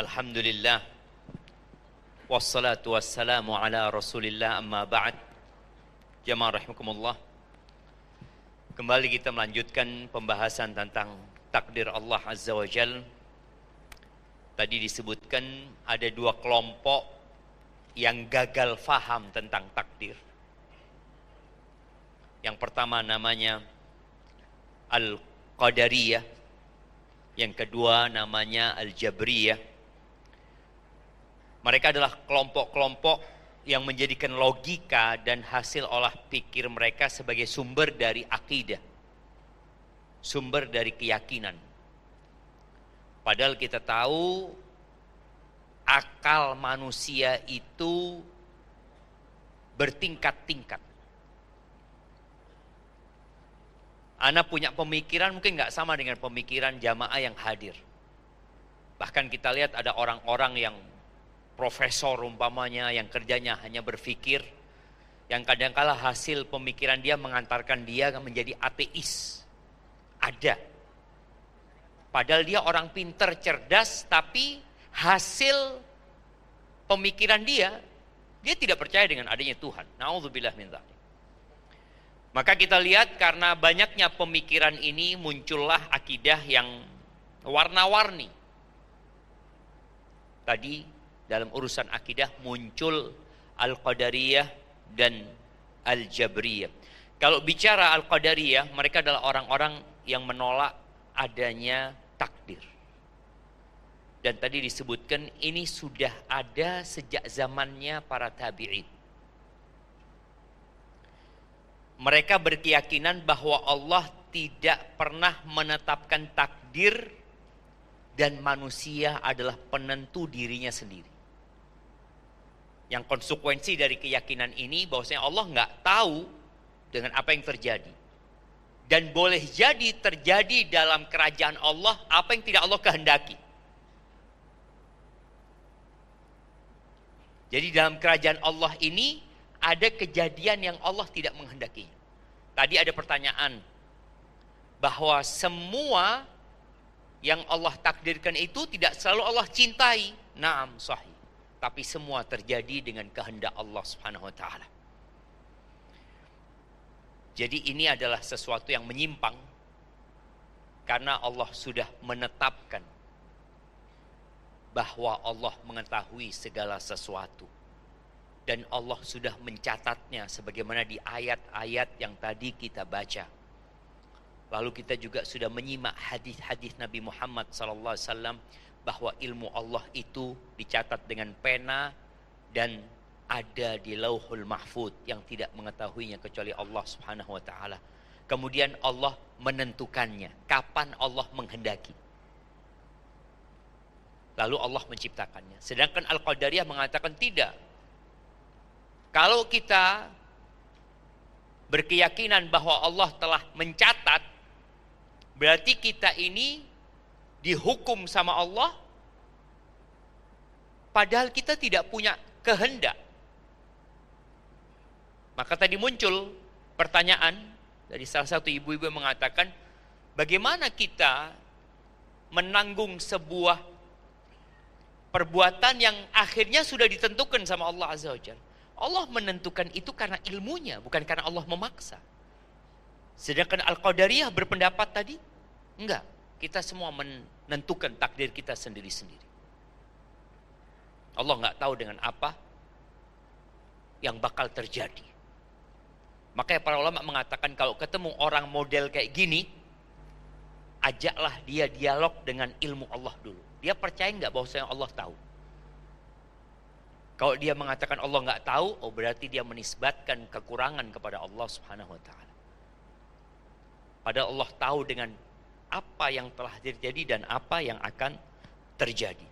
Alhamdulillah, wassalatu wassalamu ala rasulillah, amma ba'd. Jamaah rahimakumullah, kembali kita melanjutkan pembahasan tentang takdir Allah Azza wa Jal. Tadi disebutkan ada dua kelompok yang gagal faham tentang takdir. Yang pertama namanya Al-Qadariyah, yang kedua namanya Al-Jabriyah. Mereka adalah kelompok-kelompok yang menjadikan logika dan hasil olah pikir mereka sebagai sumber dari akidah, sumber dari keyakinan. Padahal kita tahu akal manusia itu bertingkat-tingkat. Ana punya pemikiran mungkin nggak sama dengan pemikiran jamaah yang hadir. Bahkan kita lihat ada orang-orang yang profesor umpamanya yang kerjanya hanya berpikir, yang kadangkala hasil pemikiran dia mengantarkan dia menjadi ateis. Ada. Padahal dia orang pinter, cerdas, tapi hasil pemikiran dia tidak percaya dengan adanya Tuhan. Na'udzubillah min dzalik. Maka kita lihat karena banyaknya pemikiran ini muncullah akidah yang warna-warni. Tadi dalam urusan akidah muncul Al-Qadariyah dan Al-Jabriyah. Kalau bicara Al-Qadariyah, mereka adalah orang-orang yang menolak adanya takdir. Dan tadi disebutkan ini sudah ada sejak zamannya para tabi'in. Mereka berkeyakinan bahwa Allah tidak pernah menetapkan takdir dan manusia adalah penentu dirinya sendiri. Yang konsekuensi dari keyakinan ini bahwasanya Allah nggak tahu dengan apa yang terjadi. Dan boleh jadi terjadi dalam kerajaan Allah apa yang tidak Allah kehendaki. Jadi dalam kerajaan Allah ini ada kejadian yang Allah tidak menghendakinya. Tadi ada pertanyaan bahwa semua yang Allah takdirkan itu tidak selalu Allah cintai. Naam, sahih. Tapi semua terjadi dengan kehendak Allah Subhanahu wa taala. Jadi ini adalah sesuatu yang menyimpang karena Allah sudah menetapkan bahwa Allah mengetahui segala sesuatu. Dan Allah sudah mencatatnya sebagaimana di ayat-ayat yang tadi kita baca. Lalu kita juga sudah menyimak hadis-hadis Nabi Muhammad SAW bahwa ilmu Allah itu dicatat dengan pena dan ada di Lauhul Mahfuz yang tidak mengetahuinya kecuali Allah Subhanahu wa taala. Kemudian Allah menentukannya kapan Allah menghendaki. Lalu Allah menciptakannya. Sedangkan Al-Qadariyah mengatakan tidak. Kalau kita berkeyakinan bahwa Allah telah mencatat, berarti kita ini dihukum sama Allah, padahal kita tidak punya kehendak. Maka tadi muncul pertanyaan dari salah satu ibu-ibu yang mengatakan, bagaimana kita menanggung sebuah perbuatan yang akhirnya sudah ditentukan sama Allah Azza wa Jalla. Allah menentukan itu karena ilmunya, bukan karena Allah memaksa. Sedangkan Al-Qadariyah berpendapat tadi, enggak. Kita semua menentukan takdir kita sendiri-sendiri. Allah enggak tahu dengan apa yang bakal terjadi. Makanya para ulama mengatakan kalau ketemu orang model kayak gini, ajaklah dia dialog dengan ilmu Allah dulu. Dia percaya enggak bahwasanya Allah tahu? Kalau dia mengatakan Allah enggak tahu, oh berarti dia menisbatkan kekurangan kepada Allah Subhanahu wa taala. Padahal Allah tahu dengan apa yang telah terjadi dan apa yang akan terjadi.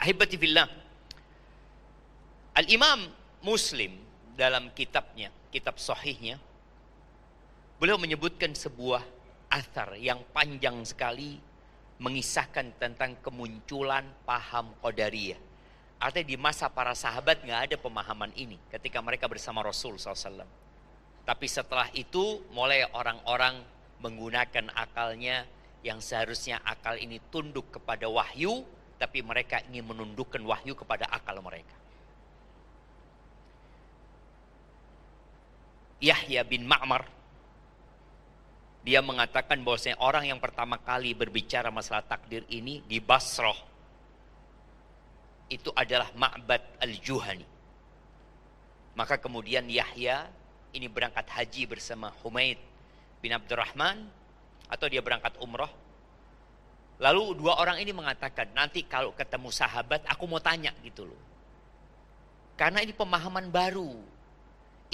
Ahibati fillah. Al-Imam Muslim dalam kitabnya, kitab sahihnya, beliau menyebutkan sebuah athar yang panjang sekali mengisahkan tentang kemunculan paham Qadariyah. Artinya di masa para sahabat nggak ada pemahaman ini ketika mereka bersama Rasul SAW. Tapi setelah itu mulai orang-orang menggunakan akalnya yang seharusnya akal ini tunduk kepada wahyu, tapi mereka ingin menundukkan wahyu kepada akal mereka. Yahya bin Ma'mar, dia mengatakan bahwasanya orang yang pertama kali berbicara masalah takdir ini di Basrah itu adalah Ma'bad al-Juhani. Maka kemudian Yahya ini berangkat haji bersama Humaid bin Abdurrahman, atau dia berangkat umrah. Lalu dua orang ini mengatakan, nanti kalau ketemu sahabat aku mau tanya gitu loh. Karena ini pemahaman baru.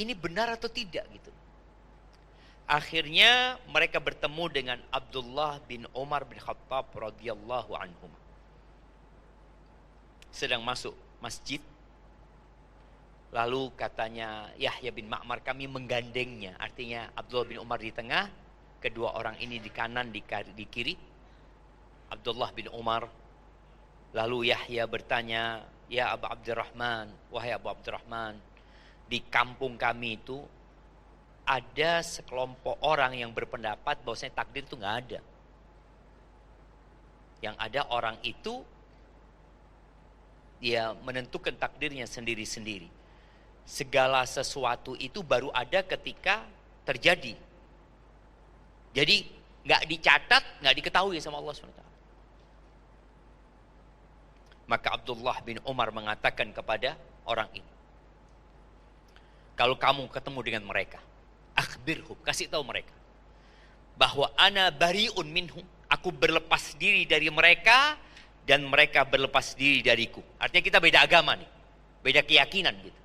Ini benar atau tidak gitu. Akhirnya mereka bertemu dengan Abdullah bin Umar bin Khattab radhiyallahu anhum. Sedang masuk masjid. Lalu katanya Yahya bin Ma'mar, kami menggandengnya. Artinya Abdullah bin Umar di tengah, kedua orang ini di kanan, di kiri. Abdullah bin Umar. Lalu Yahya bertanya, ya Abu Abdurrahman, wahai Abu Abdurrahman, di kampung kami itu ada sekelompok orang yang berpendapat bahwasanya takdir itu nggak ada. Yang ada orang itu dia menentukan takdirnya sendiri-sendiri. Segala sesuatu itu baru ada ketika terjadi. Jadi nggak dicatat, nggak diketahui sama Allah SWT. Maka Abdullah bin Umar mengatakan kepada orang ini, kalau kamu ketemu dengan mereka, akhbirhum, kasih tahu mereka bahwa ana bariun minhum, aku berlepas diri dari mereka dan mereka berlepas diri dariku. Artinya kita beda agama nih, beda keyakinan gitu.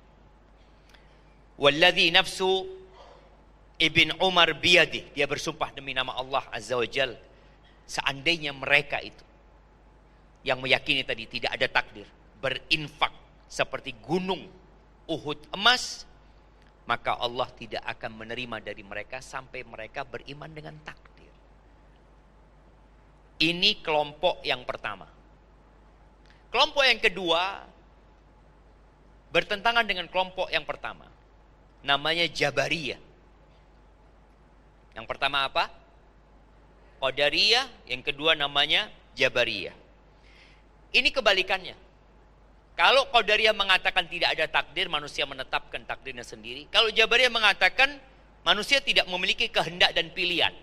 Walladzi nafsu Ibn Umar biyadih, dia bersumpah demi nama Allah Azza wa Jal, seandainya mereka itu yang meyakini tadi tidak ada takdir, berinfak seperti gunung Uhud emas, maka Allah tidak akan menerima dari mereka sampai mereka beriman dengan takdir. Ini kelompok yang pertama. Kelompok yang kedua bertentangan dengan kelompok yang pertama. Namanya Jabariyah. Yang pertama apa? Qadariyah, yang kedua namanya Jabariyah. Ini kebalikannya. Kalau Qadariyah mengatakan tidak ada takdir, manusia menetapkan takdirnya sendiri. Kalau Jabariyah mengatakan manusia tidak memiliki kehendak dan pilihan.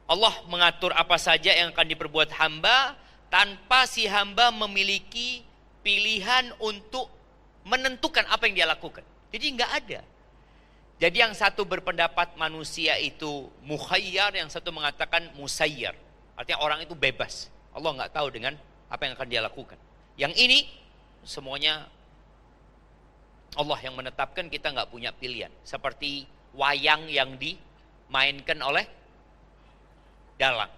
Allah mengatur apa saja yang akan diperbuat hamba tanpa si hamba memiliki pilihan untuk menentukan apa yang dia lakukan. Jadi nggak ada. Jadi yang satu berpendapat manusia itu mukhayyar, yang satu mengatakan musayyar. Artinya orang itu bebas. Allah nggak tahu dengan apa yang akan dia lakukan. Yang ini semuanya Allah yang menetapkan, kita nggak punya pilihan. Seperti wayang yang dimainkan oleh dalang.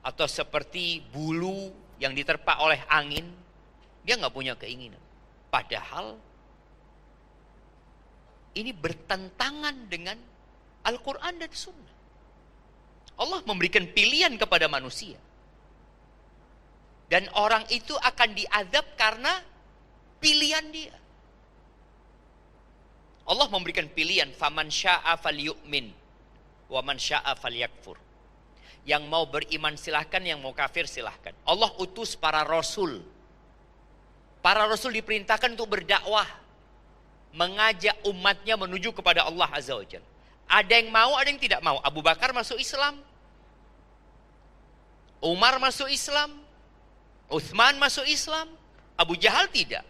Atau seperti bulu yang diterpa oleh angin. Dia nggak punya keinginan. Padahal ini bertentangan dengan Al-Quran dan Sunnah. Allah memberikan pilihan kepada manusia. Dan orang itu akan diazab karena pilihan dia. Allah memberikan pilihan, faman syaa falyu'min wa man syaa falyakfur. Yang mau beriman silahkan, yang mau kafir silahkan. Allah utus para rasul. Para rasul diperintahkan untuk berdakwah, mengajak umatnya menuju kepada Allah Azza wa Jalla. Ada yang mau, ada yang tidak mau. Abu Bakar masuk Islam, Umar masuk Islam, Utsman masuk Islam, Abu Jahal tidak.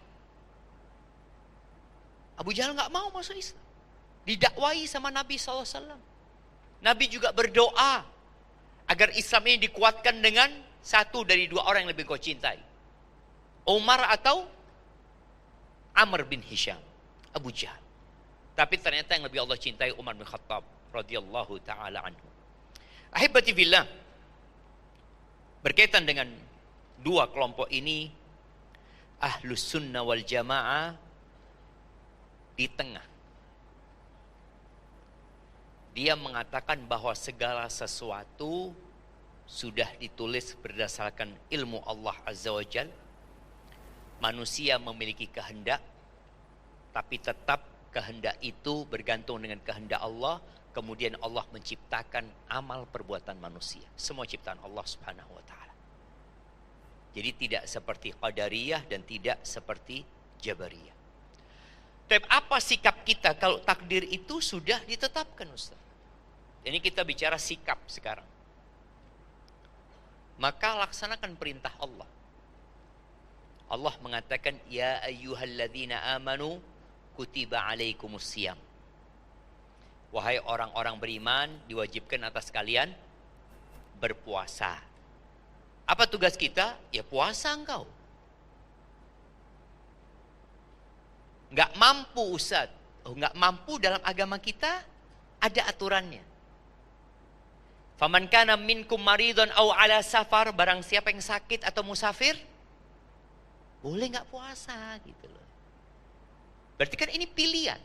Abu Jahal nggak mau masuk Islam. Didakwai sama Nabi SAW. Nabi juga berdoa agar Islam ini dikuatkan dengan satu dari dua orang yang lebih kau cintai, Umar atau Amr bin Hisham, Abu Jahal. Tapi ternyata yang lebih Allah cintai Umar bin Khattab radhiyallahu taala anhu. Ahibati fillah, berkaitan dengan dua kelompok ini, Ahlus Sunnah wal Jamaah di tengah. Dia mengatakan bahwa segala sesuatu sudah ditulis berdasarkan ilmu Allah Azza wa Jal. Manusia memiliki kehendak, tapi tetap kehendak itu bergantung dengan kehendak Allah. Kemudian Allah menciptakan amal perbuatan manusia. Semua ciptaan Allah Subhanahu wa ta'ala. Jadi tidak seperti Qadariyah dan tidak seperti Jabariyah. Tapi apa sikap kita kalau takdir itu sudah ditetapkan, Ustaz? Ini kita bicara sikap sekarang. Maka laksanakan perintah Allah. Allah mengatakan, ya ayyuhalladzina amanu kutiba alaikumusiyam. Wahai orang-orang beriman, diwajibkan atas kalian berpuasa. Apa tugas kita? Ya puasa engkau. Nggak mampu, Ustaz. Nggak mampu dalam agama kita, ada aturannya. Faman kana minkum maridun aw ala safar, barang siapa yang sakit atau musafir, boleh nggak puasa gitu loh. Berarti kan ini pilihan.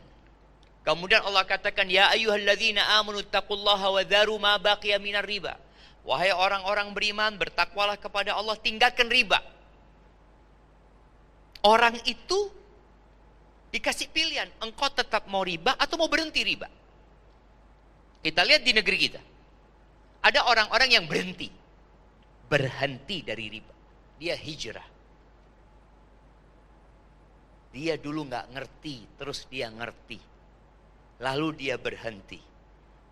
Kemudian Allah katakan, ya ayyuhalladzina amanu taqullaha wa dharu ma baqiya minar riba. Wahai orang-orang beriman, bertakwalah kepada Allah, tinggalkan riba. Orang itu dikasih pilihan, engkau tetap mau riba atau mau berhenti riba. Kita lihat di negeri kita. Ada orang-orang yang berhenti dari riba. Dia hijrah. Dia dulu nggak ngerti, terus dia ngerti. Lalu dia berhenti.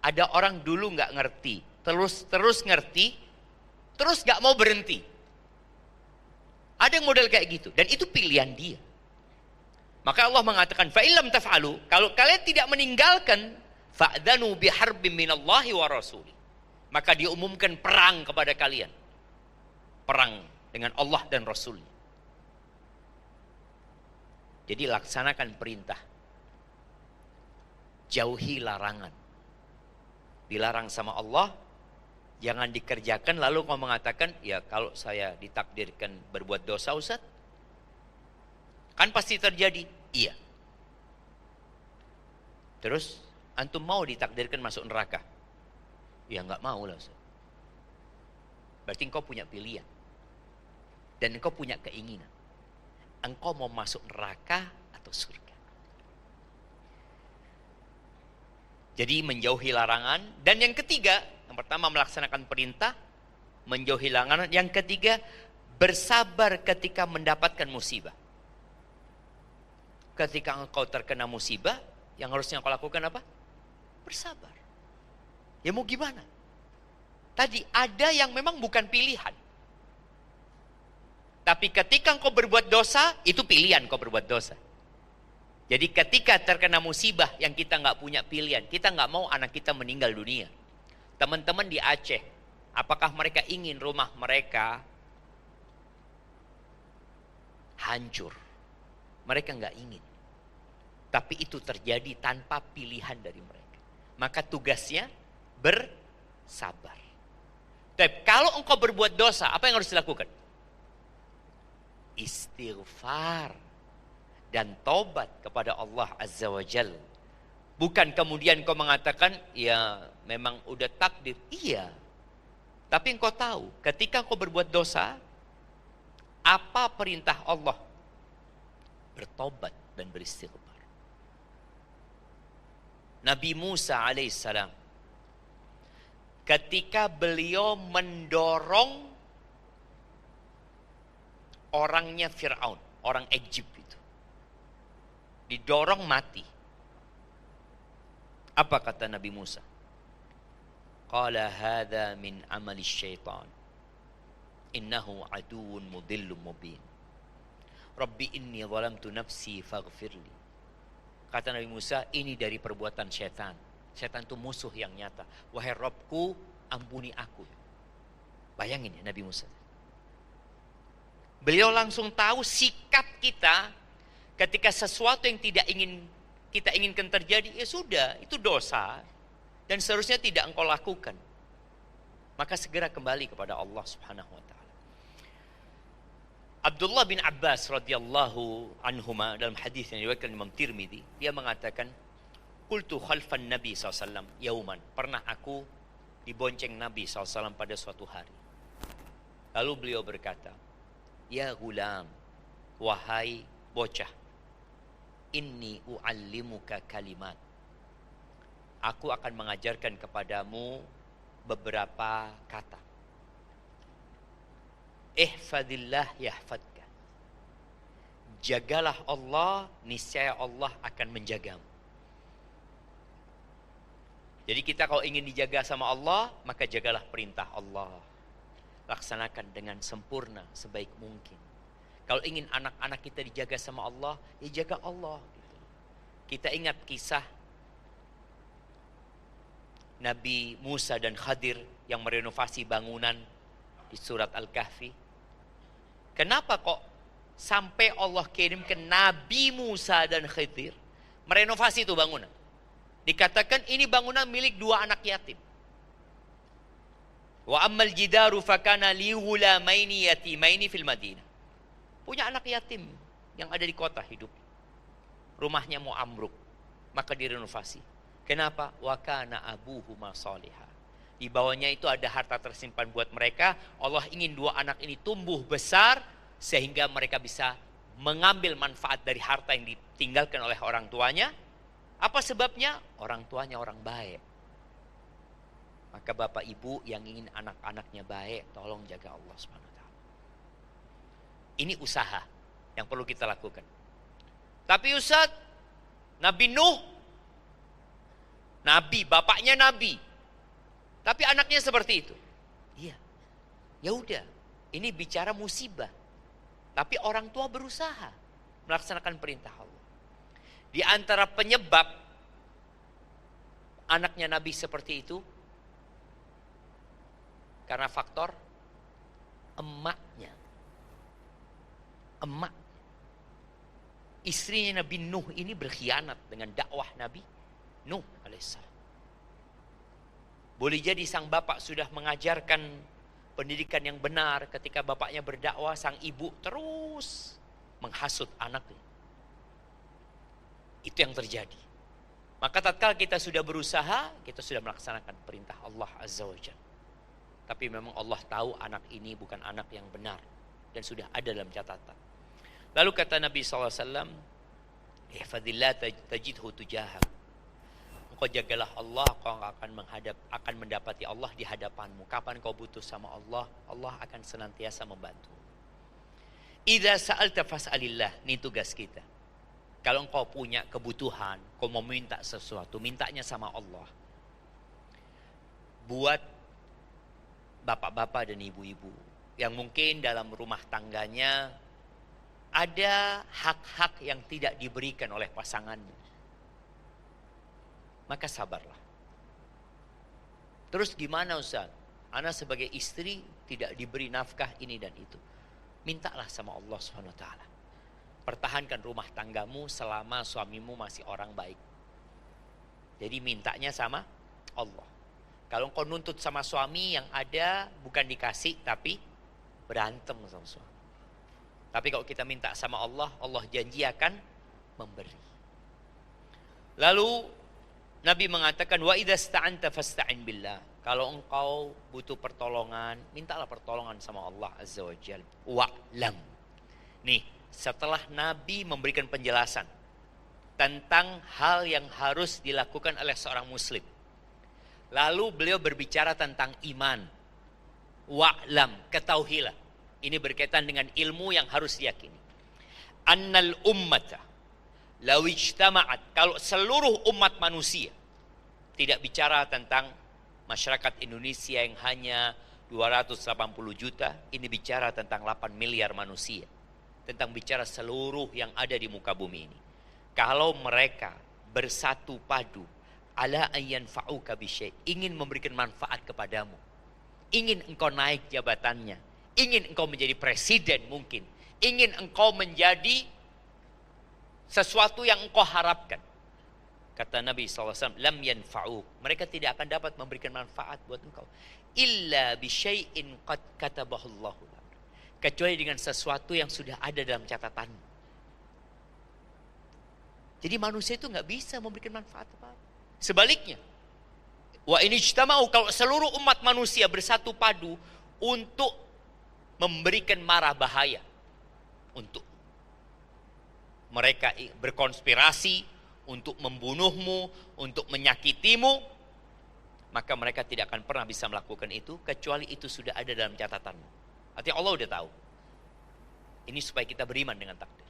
Ada orang dulu nggak ngerti, terus ngerti, terus nggak mau berhenti. Ada yang model kayak gitu, dan itu pilihan dia. Maka Allah mengatakan, fa illam taf'alu, kalau kalian tidak meninggalkan, fa'dhanu biharbin minallahi wa rasuli. Maka diumumkan perang kepada kalian. Perang dengan Allah dan Rasul. Jadi laksanakan perintah. Jauhi larangan. Dilarang sama Allah, jangan dikerjakan lalu kau mengatakan, ya kalau saya ditakdirkan berbuat dosa, Ustaz, kan pasti terjadi. Iya. Terus antum mau ditakdirkan masuk neraka? Ya nggak mau lah, Ustaz. Berarti engkau punya pilihan. Dan engkau punya keinginan. Engkau mau masuk neraka atau surga. Jadi menjauhi larangan. Dan yang ketiga, yang pertama melaksanakan perintah, menjauhi larangan. Yang ketiga, bersabar ketika mendapatkan musibah. Ketika engkau terkena musibah, yang harusnya engkau lakukan apa? Bersabar. Ya mau gimana? Tadi ada yang memang bukan pilihan. Tapi ketika engkau berbuat dosa, itu pilihan kau berbuat dosa. Jadi ketika terkena musibah yang kita nggak punya pilihan, kita nggak mau anak kita meninggal dunia. Teman-teman di Aceh, apakah mereka ingin rumah mereka hancur? Mereka nggak ingin. Tapi itu terjadi tanpa pilihan dari mereka. Maka tugasnya bersabar. Tapi kalau engkau berbuat dosa, apa yang harus dilakukan? Istighfar dan taubat kepada Allah Azza wa Jalla. Bukan kemudian kau mengatakan, ya memang udah takdir. Iya. Tapi engkau tahu, ketika engkau berbuat dosa, apa perintah Allah? Bertobat dan beristighfar. Nabi Musa alaihissalam, ketika beliau mendorong orangnya Fir'aun, orang Egypt itu, didorong mati. Apa kata Nabi Musa? Qala hadha min amali syaitan, innahu aduun mudillun mubin. Rabbi inni zalamtu nafsi faghfirli. Kata Nabi Musa, ini dari perbuatan syaitan. Syaitan itu musuh yang nyata. Wahai Rabbku, ampuni aku. Bayangin ya Nabi Musa. Beliau langsung tahu sikap kita ketika sesuatu yang tidak ingin kita inginkan terjadi, ya sudah, itu dosa. Dan seharusnya tidak engkau lakukan. Maka segera kembali kepada Allah Subhanahu wa ta'ala. Abdullah bin Abbas radhiyallahu anhuma dalam hadis yang diriwayatkan Imam Tirmidzi, dia mengatakan, qultu khalfan Nabi SAW yauman, pernah aku dibonceng Nabi SAW pada suatu hari. Lalu beliau berkata, ya gulam, wahai bocah, inni u'allimuka kalimat, aku akan mengajarkan kepadamu beberapa kata. Ihfadillah yahfadka. Jagalah Allah, niscaya Allah akan menjagamu. Jadi kita kalau ingin dijaga sama Allah, maka jagalah perintah Allah. Laksanakan dengan sempurna sebaik mungkin. Kalau ingin anak-anak kita dijaga sama Allah, ya jaga Allah. Kita ingat kisah Nabi Musa dan Khadir yang merenovasi bangunan di surat Al-Kahfi. Kenapa kok sampai Allah kirimkan Nabi Musa dan Khadir merenovasi itu bangunan? Dikatakan ini bangunan milik dua anak yatim. Wa ammal jidaru fakana li ghulamaini yatimaini fil Madinah. Punya anak yatim yang ada di kota hidup. Rumahnya mau ambruk, maka direnovasi. Kenapa? Wa kana abuhuma salihah. Di bawahnya itu ada harta tersimpan buat mereka. Allah ingin dua anak ini tumbuh besar sehingga mereka bisa mengambil manfaat dari harta yang ditinggalkan oleh orang tuanya. Apa sebabnya? Orang tuanya orang baik. Maka bapak ibu yang ingin anak-anaknya baik, tolong jaga Allah SWT. Ini usaha yang perlu kita lakukan. Tapi Ustaz, Nabi Nuh, Nabi, bapaknya Nabi. Tapi anaknya seperti itu. Iya. Ya udah, ini bicara musibah. Tapi orang tua berusaha melaksanakan perintah Allah. Di antara penyebab anaknya Nabi seperti itu, karena faktor emaknya. Emak. Istrinya Nabi Nuh ini berkhianat dengan dakwah Nabi Nuh alaihissalam. Boleh jadi sang bapak sudah mengajarkan pendidikan yang benar, ketika bapaknya berdakwah, sang ibu terus menghasut anaknya. Itu yang terjadi. Maka tatkala kita sudah berusaha, kita sudah melaksanakan perintah Allah Azza wa Jalla. Tapi memang Allah tahu anak ini bukan anak yang benar dan sudah ada dalam catatan. Lalu kata Nabi SAW, ihfadillah tajidhu tujahak. Engkau jagalah Allah, kau akan mendapati Allah di hadapanmu. Kapan kau butuh sama Allah, Allah akan senantiasa membantu. Idza sa'alta fas'alillah, ini tugas kita. Kalau engkau punya kebutuhan, kau mau minta sesuatu, mintanya sama Allah. Buat bapak-bapak dan ibu-ibu yang mungkin dalam rumah tangganya ada hak-hak yang tidak diberikan oleh pasangannya, maka sabarlah. Terus gimana Ustaz? Ana sebagai istri tidak diberi nafkah ini dan itu. Mintalah sama Allah SWT. Pertahankan rumah tanggamu selama suamimu masih orang baik. Jadi mintanya sama Allah. Kalau engkau nuntut sama suami, yang ada bukan dikasih tapi berantem sama suami. Tapi kalau kita minta sama Allah, Allah janji akan memberi. Lalu Nabi mengatakan, wa idza sta'anta fasta'in billah. Kalau engkau butuh pertolongan, mintalah pertolongan sama Allah Azza wa Jalla. Wa'lam. Nih, setelah Nabi memberikan penjelasan tentang hal yang harus dilakukan oleh seorang muslim, lalu beliau berbicara tentang iman. Wa'lam, ketahuilah. Ini berkaitan dengan ilmu yang harus diyakini. Annal ummata law ijtama'at, kalau seluruh umat manusia, tidak bicara tentang masyarakat Indonesia yang hanya 280 juta, ini bicara tentang 8 miliar manusia. Tentang bicara seluruh yang ada di muka bumi ini. Kalau mereka bersatu padu, ala ayyan fa'uka bisyai, ingin memberikan manfaat kepadamu, ingin engkau naik jabatannya, ingin engkau menjadi presiden mungkin, ingin engkau menjadi sesuatu yang engkau harapkan. Kata Nabi SAW, lam yanfa'uk, mereka tidak akan dapat memberikan manfaat buat engkau. Illa bisyai'in qad katabahullahu, kecuali dengan sesuatu yang sudah ada dalam catatanmu. Jadi manusia itu nggak bisa memberikan manfaat apa-apa. Sebaliknya, wa in ijtama'u, kalau seluruh umat manusia bersatu padu untuk memberikan mara bahaya, untuk mereka berkonspirasi untuk membunuhmu, untuk menyakitimu, maka mereka tidak akan pernah bisa melakukan itu kecuali itu sudah ada dalam catatanmu. Artinya Allah udah tahu. Ini supaya kita beriman dengan takdir.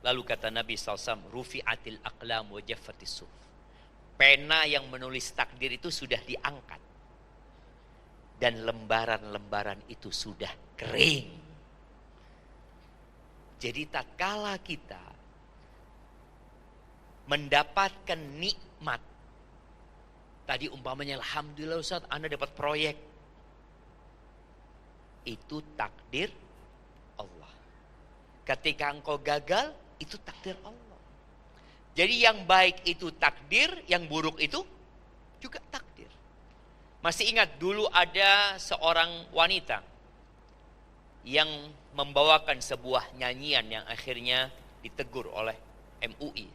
Lalu kata Nabi SAW, rufi'atil aqlam wa jaffatis suhuf. Pena yang menulis takdir itu sudah diangkat. Dan lembaran-lembaran itu sudah kering. Jadi tatkala kita mendapatkan nikmat. Tadi umpamanya, alhamdulillah Ustaz, Anda dapat proyek. Itu takdir Allah. Ketika engkau gagal, itu takdir Allah. Jadi yang baik itu takdir, yang buruk itu juga takdir. Masih ingat dulu ada seorang wanita yang membawakan sebuah nyanyian yang akhirnya ditegur oleh MUI.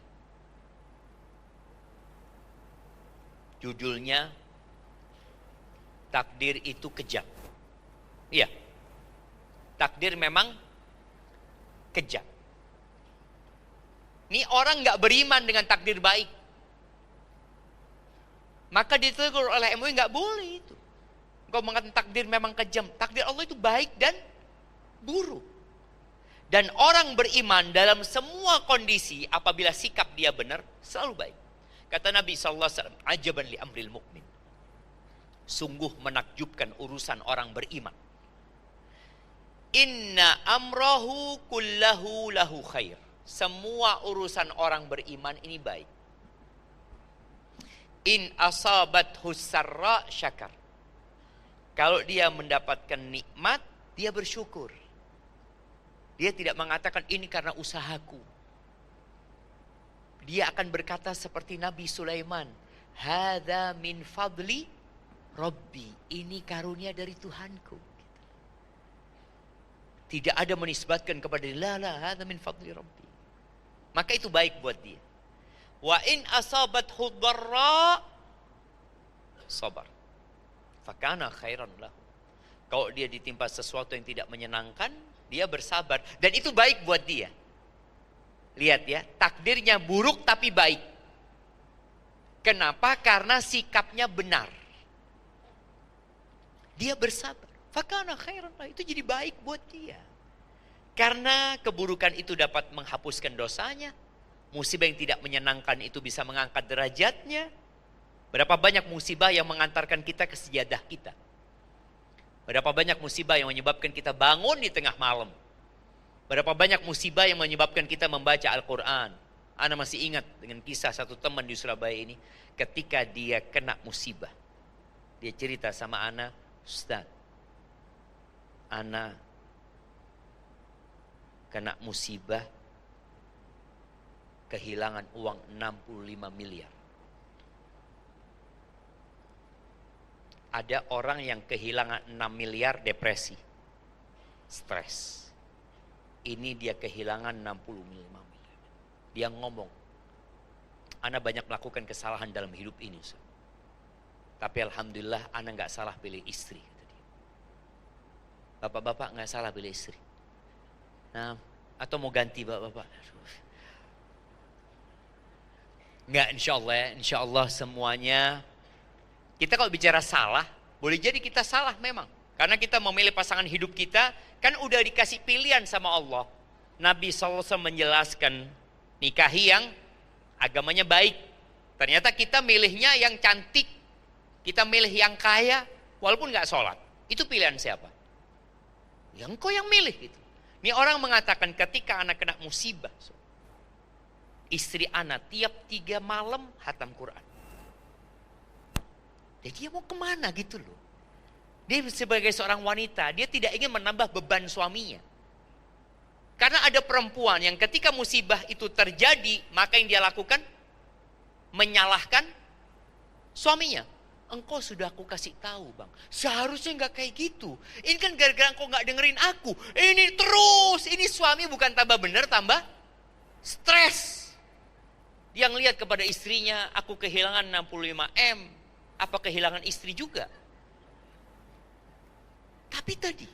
Judulnya, takdir itu kejam. Iya, takdir memang kejam. Ini orang gak beriman dengan takdir baik. Maka ditegur oleh MUI, gak boleh itu. Engkau mengatakan takdir memang kejam. Takdir Allah itu baik dan buruk. Dan orang beriman dalam semua kondisi, apabila sikap dia benar, selalu baik. Kata Nabi SAW, ajaban li amril mu'min. Sungguh menakjubkan urusan orang beriman. Inna amrahu kullahu lahu khair. Semua urusan orang beriman ini baik. In asabathu sarra syakar. Kalau dia mendapatkan nikmat, dia bersyukur. Dia tidak mengatakan ini karena usahaku. Dia akan berkata seperti Nabi Sulaiman, hadza min fadli Rabbi. Ini karunia dari Tuhanku. Tidak ada menisbatkan kepada dia, la hadza min fadli Rabbi. Maka itu baik buat dia. Wa in asabathu dharra sabar. Fakana khairan lahu. Kalau dia ditimpa sesuatu yang tidak menyenangkan, dia bersabar. Dan itu baik buat dia. Lihat ya, takdirnya buruk tapi baik. Kenapa? Karena sikapnya benar. Dia bersabar. Fakana khairan lahu. Itu jadi baik buat dia. Karena keburukan itu dapat menghapuskan dosanya. Musibah yang tidak menyenangkan itu bisa mengangkat derajatnya. Berapa banyak musibah yang mengantarkan kita ke sejadah kita. Berapa banyak musibah yang menyebabkan kita bangun di tengah malam. Berapa banyak musibah yang menyebabkan kita membaca Al-Quran. Ana masih ingat dengan kisah satu teman di Surabaya ini. Ketika dia kena musibah. Dia cerita sama Ana, Ustaz, Ana kena musibah, kehilangan uang 65 miliar. Ada orang yang kehilangan 6 miliar depresi, stres. Ini dia kehilangan 65 miliar. Dia ngomong, Ana banyak melakukan kesalahan dalam hidup ini, Ustaz. Tapi alhamdulillah Ana gak salah pilih istri, kata dia. Bapak-bapak gak salah pilih istri. Nah, atau mau ganti bapak-bapak? Enggak, insya Allah semuanya. Kita kalau bicara salah, boleh jadi kita salah memang. Karena kita memilih pasangan hidup kita, kan udah dikasih pilihan sama Allah. Nabi SAW menjelaskan, nikahi yang agamanya baik. Ternyata kita milihnya yang cantik, kita milih yang kaya, walaupun gak sholat. Itu pilihan siapa? Yang kau yang milih gitu. Ini orang mengatakan ketika anak kena musibah, istri anak tiap 3 malam hatam Quran. Jadi dia mau kemana gitu loh. Dia sebagai seorang wanita, dia tidak ingin menambah beban suaminya. Karena ada perempuan yang ketika musibah itu terjadi, maka yang dia lakukan, menyalahkan suaminya. Engkau sudah aku kasih tahu bang, seharusnya gak kayak gitu. Ini kan gara-gara engkau gak dengerin aku. Ini terus, ini suami bukan tambah benar, tambah stres. Dia ngelihat kepada istrinya, aku kehilangan 65M. Apa kehilangan istri juga? Tapi tadi,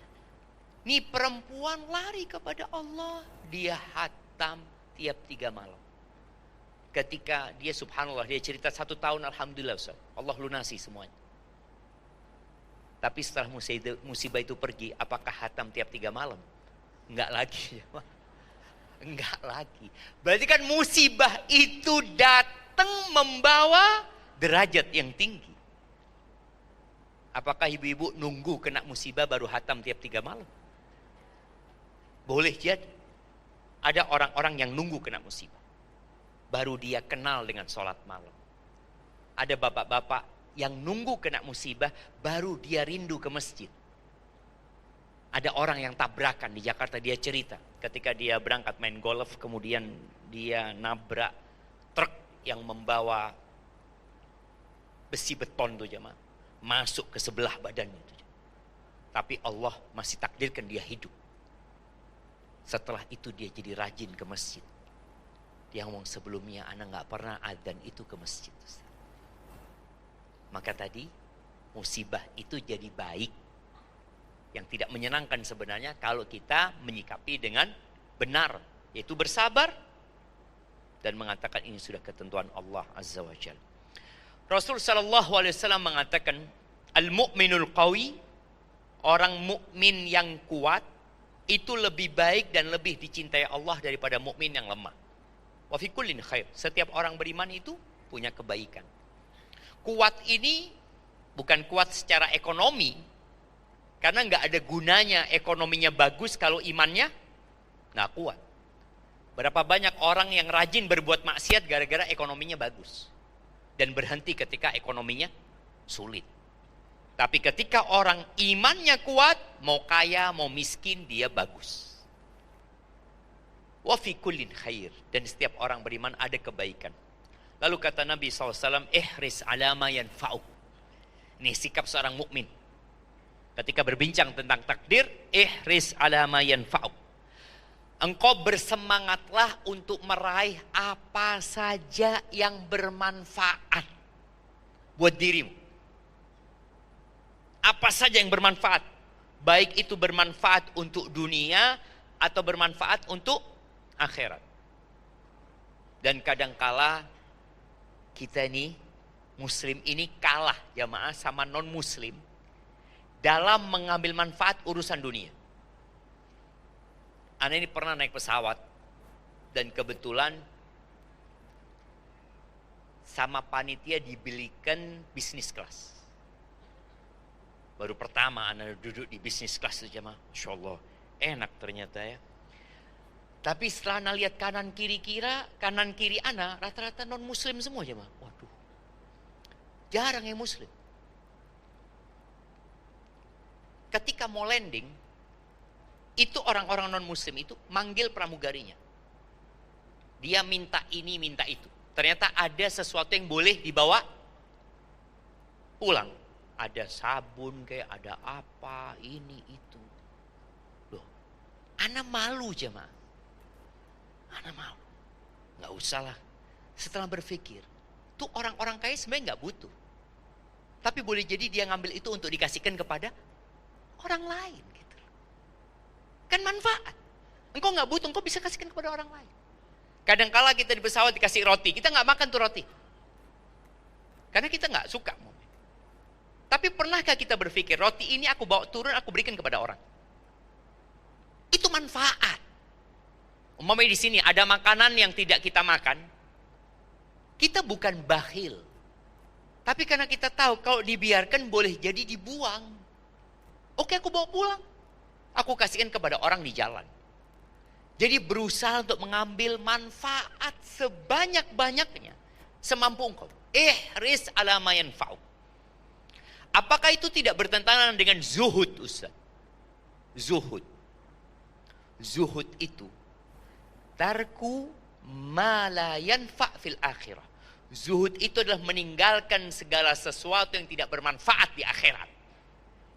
nih perempuan lari kepada Allah. Dia hatam tiap 3 malam. Ketika dia subhanallah, dia cerita 1 tahun alhamdulillah Ustaz, Allah lunasi semuanya. Tapi setelah musibah itu pergi, apakah hatam tiap 3 malam? Enggak lagi. Enggak lagi. Berarti kan musibah itu datang membawa derajat yang tinggi. Apakah ibu-ibu nunggu kena musibah baru hatam tiap 3 malam? Boleh jadi. Ada orang-orang yang nunggu kena musibah, baru dia kenal dengan sholat malam. Ada bapak-bapak yang nunggu kena musibah, baru dia rindu ke masjid. Ada orang yang tabrakan di Jakarta, dia cerita. Ketika dia berangkat main golf, kemudian dia nabrak truk yang membawa besi beton tuh jemaah. Masuk ke sebelah badannya. Tapi Allah masih takdirkan dia hidup. Setelah itu dia jadi rajin ke masjid. Dia ngomong, sebelumnya anak gak pernah adzan itu ke masjid. Maka tadi musibah itu jadi baik. Yang tidak menyenangkan sebenarnya kalau kita menyikapi dengan benar. Yaitu bersabar. Dan mengatakan ini sudah ketentuan Allah Azza wa Jalla. Rasul SAW mengatakan, al-mu'minul qawi, orang mukmin yang kuat, itu lebih baik dan lebih dicintai Allah daripada mukmin yang lemah. Wa fi kullin khair. Setiap orang beriman itu punya kebaikan. Kuat ini bukan kuat secara ekonomi, karena nggak ada gunanya ekonominya bagus kalau imannya nggak kuat. Berapa banyak orang yang rajin berbuat maksiat gara-gara ekonominya bagus dan berhenti ketika ekonominya sulit. Tapi ketika orang imannya kuat, mau kaya, mau miskin, dia bagus. Wa fi kullin khair. Dan setiap orang beriman ada kebaikan. Lalu kata Nabi SAW, ihris ala ma yanfa'uk. Ini sikap seorang mukmin. Ketika berbincang tentang takdir, ihris ala ma yanfa'uk. Engkau bersemangatlah untuk meraih apa saja yang bermanfaat buat dirimu. Apa saja yang bermanfaat, baik itu bermanfaat untuk dunia atau bermanfaat untuk akhirat. Dan kadangkala kita ini muslim ini kalah jamaah sama non muslim dalam mengambil manfaat urusan dunia. Ana ini pernah naik pesawat dan kebetulan sama panitia dibelikan bisnis kelas. Baru pertama anak duduk di bisnis kelas itu jemaah. Insya Allah enak ternyata ya. Tapi setelah anak lihat kanan kiri anak rata-rata non muslim semua jemaah. Waduh, jarang yang muslim. Ketika mau landing, itu orang-orang non muslim itu manggil pramugarinya. Dia minta ini minta itu. Ternyata ada sesuatu yang boleh dibawa pulang. Ada sabun kayak ada apa ini itu. Loh, ana malu jemaah. Ana malu. Nggak usah lah. Setelah berpikir, tuh orang-orang kaya sebenarnya nggak butuh. Tapi boleh jadi dia ngambil itu untuk dikasihkan kepada orang lain gitu. Kan manfaat. Engkau nggak butuh, engkau bisa kasihkan kepada orang lain. Kadangkala kita di pesawat dikasih roti, kita nggak makan tuh roti. Karena kita nggak suka. Tapi pernahkah kita berpikir, roti ini aku bawa turun, aku berikan kepada orang? Itu manfaat. Umpamanya di sini ada makanan yang tidak kita makan, kita bukan bakhil. Tapi karena kita tahu kalau dibiarkan boleh jadi dibuang. Oke, aku bawa pulang. Aku kasihkan kepada orang di jalan. Jadi berusaha untuk mengambil manfaat sebanyak-banyaknya. Semampu engkau. Ihris ala ma yanfa'uk. Apakah itu tidak bertentangan dengan zuhud, Ustaz? Zuhud. Zuhud itu tarku ma la yanfa' fil akhirah. Zuhud itu adalah meninggalkan segala sesuatu yang tidak bermanfaat di akhirat.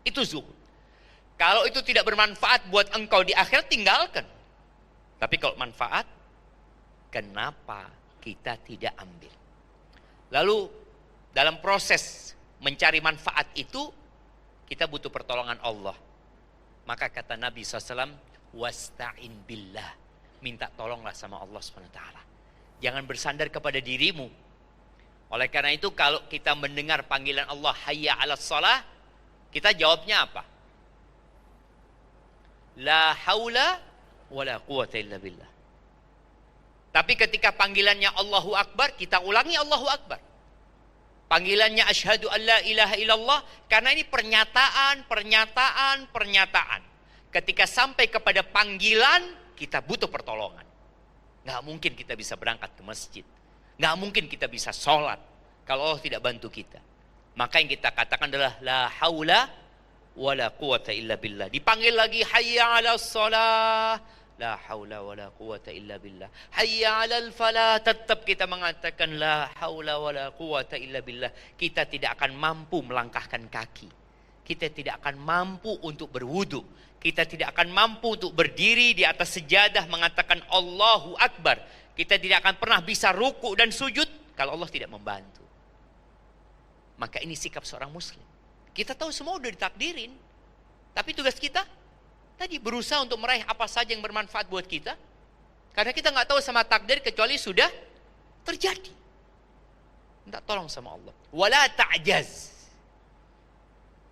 Itu zuhud. Kalau itu tidak bermanfaat buat engkau di akhirat, tinggalkan. Tapi kalau manfaat, kenapa kita tidak ambil? Lalu dalam proses mencari manfaat itu, kita butuh pertolongan Allah. Maka kata Nabi SAW, wasta'in billah. Minta tolonglah sama Allah SWT. Jangan bersandar kepada dirimu. Oleh karena itu kalau kita mendengar panggilan Allah, hayya 'alas shalah, Kita jawabnya apa? La haula wala quwata illa billah. Tapi ketika panggilannya Allahu Akbar, kita ulangi Allahu Akbar. Panggilannya asyhadu an la ilaha illallah, karena ini pernyataan. Ketika sampai kepada panggilan, kita butuh pertolongan. Nggak mungkin kita bisa berangkat ke masjid. Nggak mungkin kita bisa sholat kalau Allah tidak bantu kita. Maka yang kita katakan adalah la haula wala quwata illa billah. Dipanggil lagi hayya 'alas shalah, la haula wala quwata illa billah. Hayya 'alal falah, tetap kita mengatakan la haula wala quwata illa billah. Kita tidak akan mampu melangkahkan kaki. Kita tidak akan mampu untuk berwudu. Kita tidak akan mampu untuk berdiri di atas sejadah mengatakan Allahu Akbar. Kita tidak akan pernah bisa ruku dan sujud kalau Allah tidak membantu. Maka ini sikap seorang muslim. Kita tahu semua udah ditakdirin. Tapi tugas kita tadi berusaha untuk meraih apa saja yang bermanfaat buat kita. Karena kita nggak tahu sama takdir kecuali sudah terjadi. Minta tolong sama Allah. Wala ta'jaz.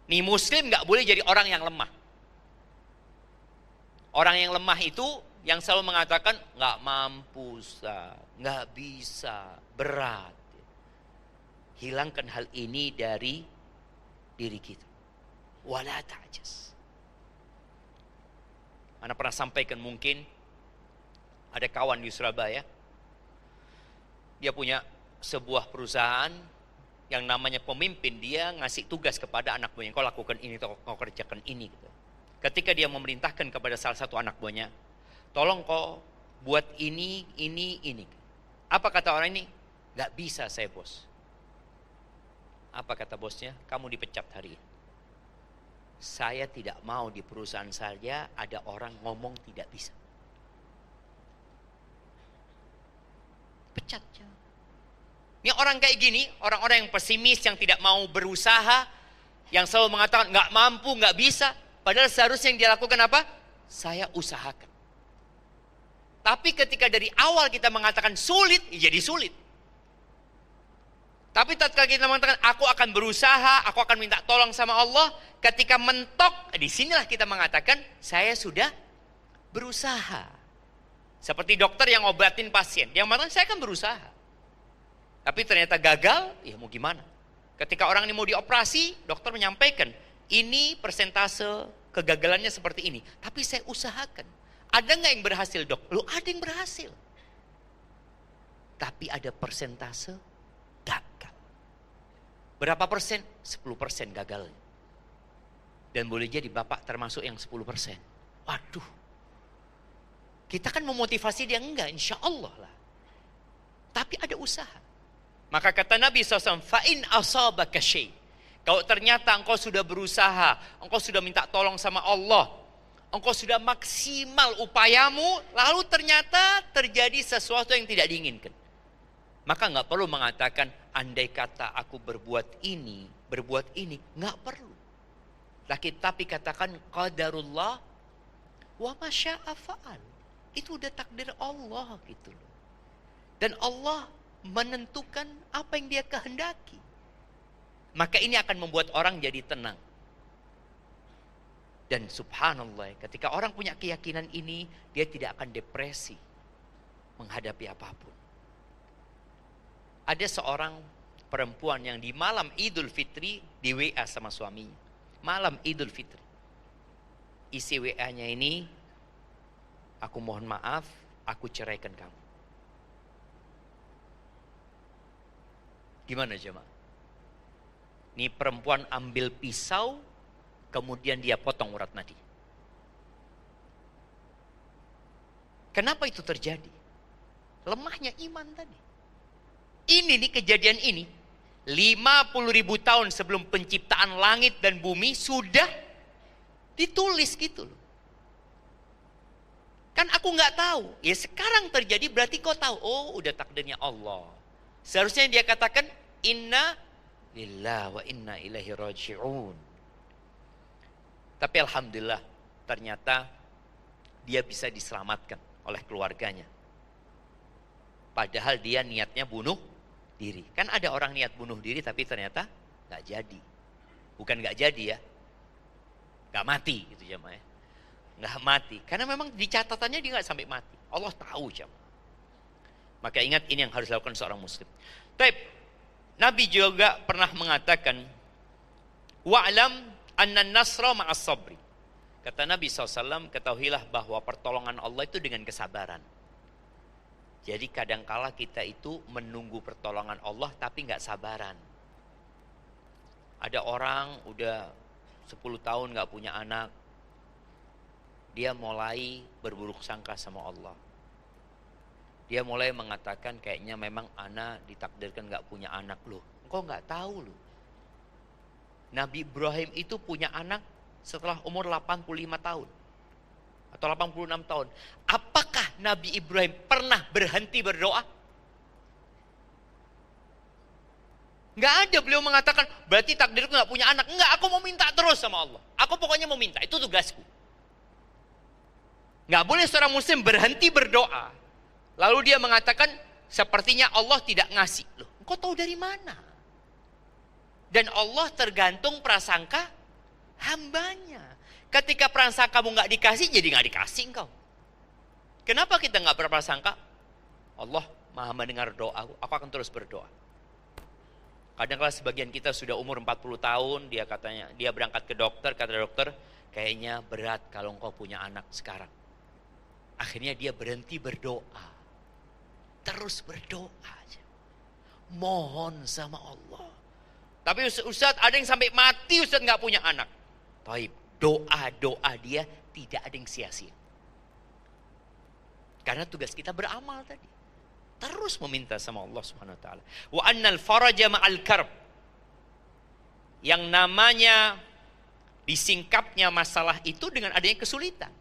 Nih muslim nggak boleh jadi orang yang lemah. Orang yang lemah itu yang selalu mengatakan nggak mampu, nggak bisa, berat. Hilangkan hal ini dari diri kita. Wala ta'jaz. Ana pernah sampaikan, mungkin ada kawan di Surabaya. Dia punya sebuah perusahaan yang namanya pemimpin, dia ngasih tugas kepada anak buahnya, kau lakukan ini, kau kerjakan ini gitu. Ketika dia memerintahkan kepada salah satu anak buahnya, tolong kau buat ini. Apa kata orang ini? Gak bisa saya, bos. Apa kata bosnya? Kamu dipecat hari ini. Saya tidak mau di perusahaan saya ada orang ngomong tidak bisa. Pecat. Ini orang kayak gini, orang-orang yang pesimis, yang tidak mau berusaha, yang selalu mengatakan gak mampu, gak bisa. Padahal seharusnya yang dia lakukan apa? Saya usahakan. Tapi ketika dari awal kita mengatakan sulit, jadi sulit. Tapi tatkala kita mengatakan aku akan berusaha, aku akan minta tolong sama Allah, ketika mentok, disinilah kita mengatakan saya sudah berusaha. Seperti dokter yang obatin pasien, yang mengatakan saya akan berusaha. Tapi ternyata gagal, ya mau gimana? Ketika orang ini mau dioperasi, dokter menyampaikan, ini persentase kegagalannya seperti ini. Tapi saya usahakan. Ada nggak yang berhasil, dok? Loh, ada yang berhasil. Tapi ada persentase gagal. Berapa persen? 10% gagal. Dan boleh jadi bapak termasuk yang 10%. Waduh. Kita kan memotivasi dia, enggak, insya Allah lah. Tapi ada usaha. Maka kata Nabi SAW, fa'in asabaka syai'. Kalau ternyata engkau sudah berusaha, engkau sudah minta tolong sama Allah, engkau sudah maksimal upayamu, lalu ternyata terjadi sesuatu yang tidak diinginkan. Maka nggak perlu mengatakan, andai kata aku berbuat ini, nggak perlu. Tapi katakan qadarullah wa ma syaa fa'al. Itu udah takdir Allah gitu loh. Dan Allah menentukan apa yang dia kehendaki. Maka ini akan membuat orang jadi tenang. Dan subhanallah, ketika orang punya keyakinan ini, dia tidak akan depresi menghadapi apapun. Ada seorang perempuan yang di malam Idul Fitri di WA sama suaminya. Malam Idul Fitri. Isi WA-nya ini, aku mohon maaf, aku ceraikan kamu. Gimana jemaah? Ini perempuan ambil pisau, kemudian dia potong urat nadi. Kenapa itu terjadi? Lemahnya iman tadi. Ini nih kejadian ini, 50.000 tahun sebelum penciptaan langit dan bumi sudah ditulis gitu loh. Kan aku nggak tahu, ya sekarang terjadi berarti kau tahu. Oh, udah takdirnya Allah. Seharusnya dia katakan inna lillahi wa inna ilaihi raji'un. Tapi alhamdulillah ternyata dia bisa diselamatkan oleh keluarganya. Padahal dia niatnya bunuh diri. Kan ada orang niat bunuh diri tapi ternyata nggak jadi. Bukan nggak jadi ya, Nggak mati gitu jemaah. Nggak mati. Karena memang di catatannya dia nggak sampai mati. Allah tahu jemaah. Maka ingat ini yang harus dilakukan seorang muslim. Tapi Nabi juga pernah mengatakan, wa'lam anna nasra ma'as sabri. Kata Nabi SAW, ketahuilah bahwa pertolongan Allah itu dengan kesabaran. Jadi kadangkala kita itu menunggu pertolongan Allah tapi nggak sabaran. Ada orang udah 10 tahun nggak punya anak, dia mulai berburuk sangka sama Allah. Dia mulai mengatakan kayaknya memang anak ditakdirkan nggak punya anak loh. Engkau nggak tahu loh. Nabi Ibrahim itu punya anak setelah umur 85 tahun. Atau 86 tahun. Apakah Nabi Ibrahim pernah berhenti berdoa? Nggak ada, beliau mengatakan, berarti takdirku nggak punya anak. Enggak, aku mau minta terus sama Allah. Aku pokoknya mau minta, itu tugasku. Nggak boleh seorang muslim berhenti berdoa. Lalu dia mengatakan, sepertinya Allah tidak ngasih. Loh, engkau tahu dari mana? Dan Allah tergantung prasangka hambanya. Ketika prasangkamu nggak dikasih, jadi nggak dikasih engkau. Kenapa kita nggak berprasangka? Allah maha mendengar doa, aku akan terus berdoa. Kadang-kadang sebagian kita sudah umur 40 tahun, dia berangkat ke dokter, kata dokter, kayaknya berat kalau engkau punya anak sekarang. Akhirnya dia berhenti berdoa. Terus berdoa aja. Mohon sama Allah. Tapi Ustaz, ada yang sampai mati Ustaz nggak punya anak. Taib, doa-doa dia tidak ada yang sia-sia. Karena tugas kita beramal tadi. Terus meminta sama Allah Subhanahu wa taala. Wa annal faraja ma'al karb. Yang namanya disingkapnya masalah itu dengan adanya kesulitan.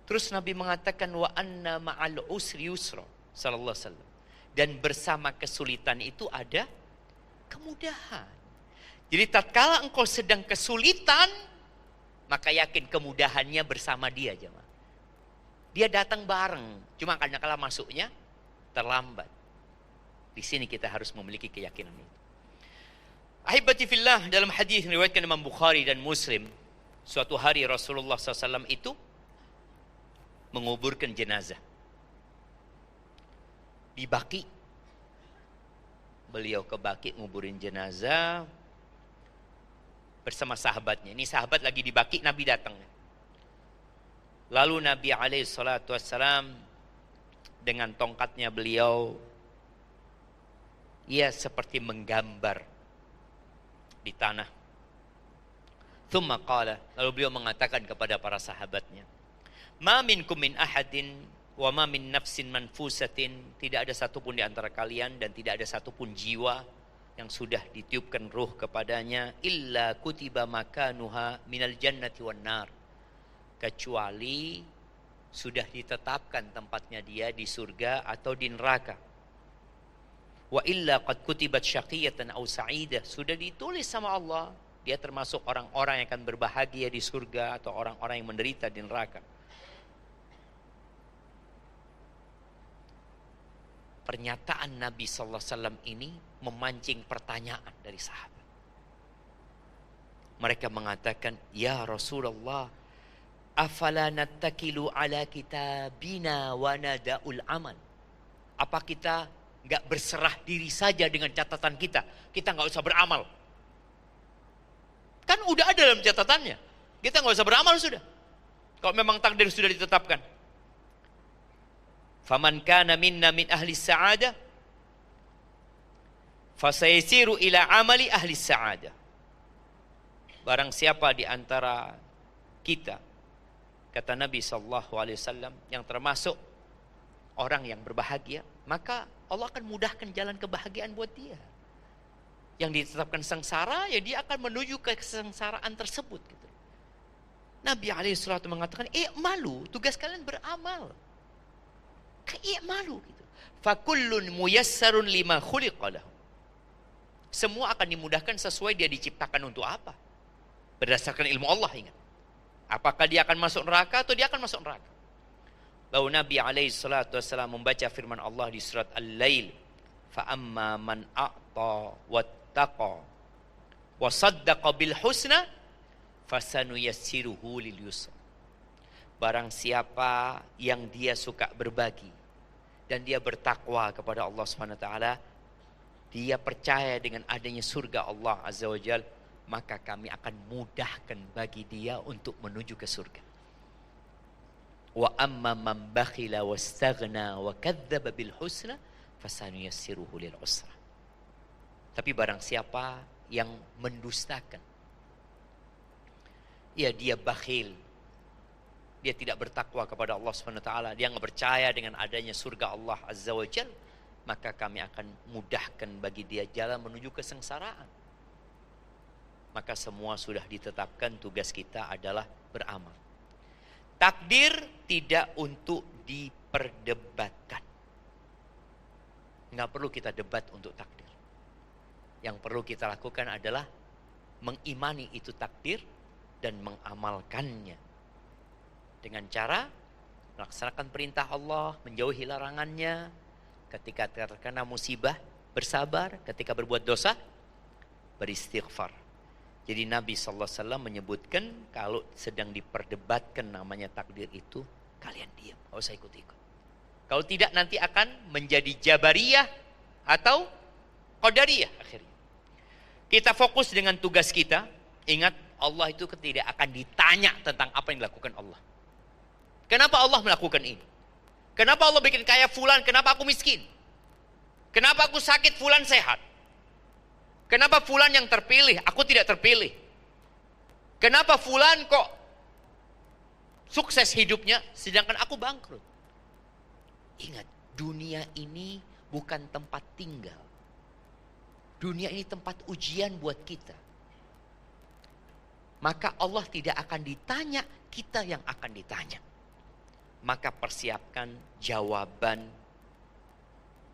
Terus Nabi mengatakan wa anna ma'al usri yusra sallallahu alaihi wasallam. Dan bersama kesulitan itu ada kemudahan. Jadi tatkala engkau sedang kesulitan, maka yakin kemudahannya bersama dia jemaah. Dia datang bareng, cuma kadang-kala masuknya terlambat. Di sini kita harus memiliki keyakinan itu. Ahibati fillah, dalam hadis yang diriwayatkan Imam Bukhari dan Muslim, suatu hari Rasulullah SAW itu menguburkan jenazah di Baqi. Beliau ke Baqi nguburin jenazah bersama sahabatnya. Ini sahabat lagi di Baqi, Nabi datang. Lalu Nabi SAW dengan tongkatnya beliau, ia seperti menggambar di tanah. Thumma qala, lalu beliau mengatakan kepada para sahabatnya, ma minkum min ahadin wa ma min nafsin manfusatin, tidak ada satupun di antara kalian dan tidak ada satupun jiwa yang sudah ditiupkan ruh kepadanya, illa kutiba makanuha minal jannati wan nar, kecuali sudah ditetapkan tempatnya dia di surga atau di neraka. Wa illa qad kutibat syaqiyatan aw sa'idah, sudah ditulis sama Allah dia termasuk orang-orang yang akan berbahagia di surga atau orang-orang yang menderita di neraka. Pernyataan Nabi sallallahu alaihi wasallam ini memancing pertanyaan dari sahabat. Mereka mengatakan, ya Rasulullah, afala nattakilu ala kitabina wa nada'ul amal. Apa kita enggak berserah diri saja dengan catatan kita? Kita enggak usah beramal. Kan udah ada dalam catatannya. Kita enggak usah beramal sudah. Kalau memang takdir sudah ditetapkan. Faman kana minna min ahli sa'adah fasayasiru ila amali ahli sa'adah. Barang siapa di antara kita, kata Nabi SAW, yang termasuk orang yang berbahagia, maka Allah akan mudahkan jalan kebahagiaan buat dia. Yang ditetapkan sengsara, ya dia akan menuju ke kesengsaraan tersebut. Gitu. Nabi SAW mengatakan, malu, tugas kalian beramal. Malu. Gitu. Fakullun muyassarun lima khuliqalahu. Semua akan dimudahkan sesuai dia diciptakan untuk apa. Berdasarkan ilmu Allah, ingat. Apakah dia akan masuk neraka atau dia akan masuk neraka. Lalu Nabi SAW membaca firman Allah di surat Al-Lail. Fa'amma man a'ta wattaqa wa saddaqa bil husna fasanuyassiruhu lil yusra. Barang siapa yang dia suka berbagi dan dia bertakwa kepada Allah Subhanahu wa taala, dia percaya dengan adanya surga Allah Azza wa Jalla, maka kami akan mudahkan bagi dia untuk menuju ke surga. Wa amma man bakhila wastaghna wa kadzdzaba bil husna fasanuyassiruhu lil usra. Tapi barang siapa yang mendustakan, ya dia bakhil, dia tidak bertakwa kepada Allah Subhanahu wa taala, dia enggak percaya dengan adanya surga Allah Azza wa Jalla, maka kami akan mudahkan bagi dia jalan menuju kesengsaraan. Maka semua sudah ditetapkan, tugas kita adalah beramal. Takdir tidak untuk diperdebatkan. Enggak perlu kita debat untuk takdir. Yang perlu kita lakukan adalah mengimani itu takdir dan mengamalkannya. Dengan cara melaksanakan perintah Allah, menjauhi larangannya. Ketika terkena musibah, bersabar. Ketika berbuat dosa, beristighfar. Jadi Nabi SAW menyebutkan kalau sedang diperdebatkan namanya takdir itu, kalian diam, gak usah ikut-ikut. Kalau tidak nanti akan menjadi Jabariyah atau Qadariyah akhirnya. Kita fokus dengan tugas kita. Ingat, Allah itu tidak akan ditanya tentang apa yang dilakukan Allah. Kenapa Allah melakukan ini? Kenapa Allah bikin kaya fulan, kenapa aku miskin? Kenapa aku sakit, fulan sehat? Kenapa fulan yang terpilih, aku tidak terpilih? Kenapa fulan kok sukses hidupnya, sedangkan aku bangkrut? Ingat, dunia ini bukan tempat tinggal. Dunia ini tempat ujian buat kita. Maka Allah tidak akan ditanya, kita yang akan ditanya. Maka persiapkan jawaban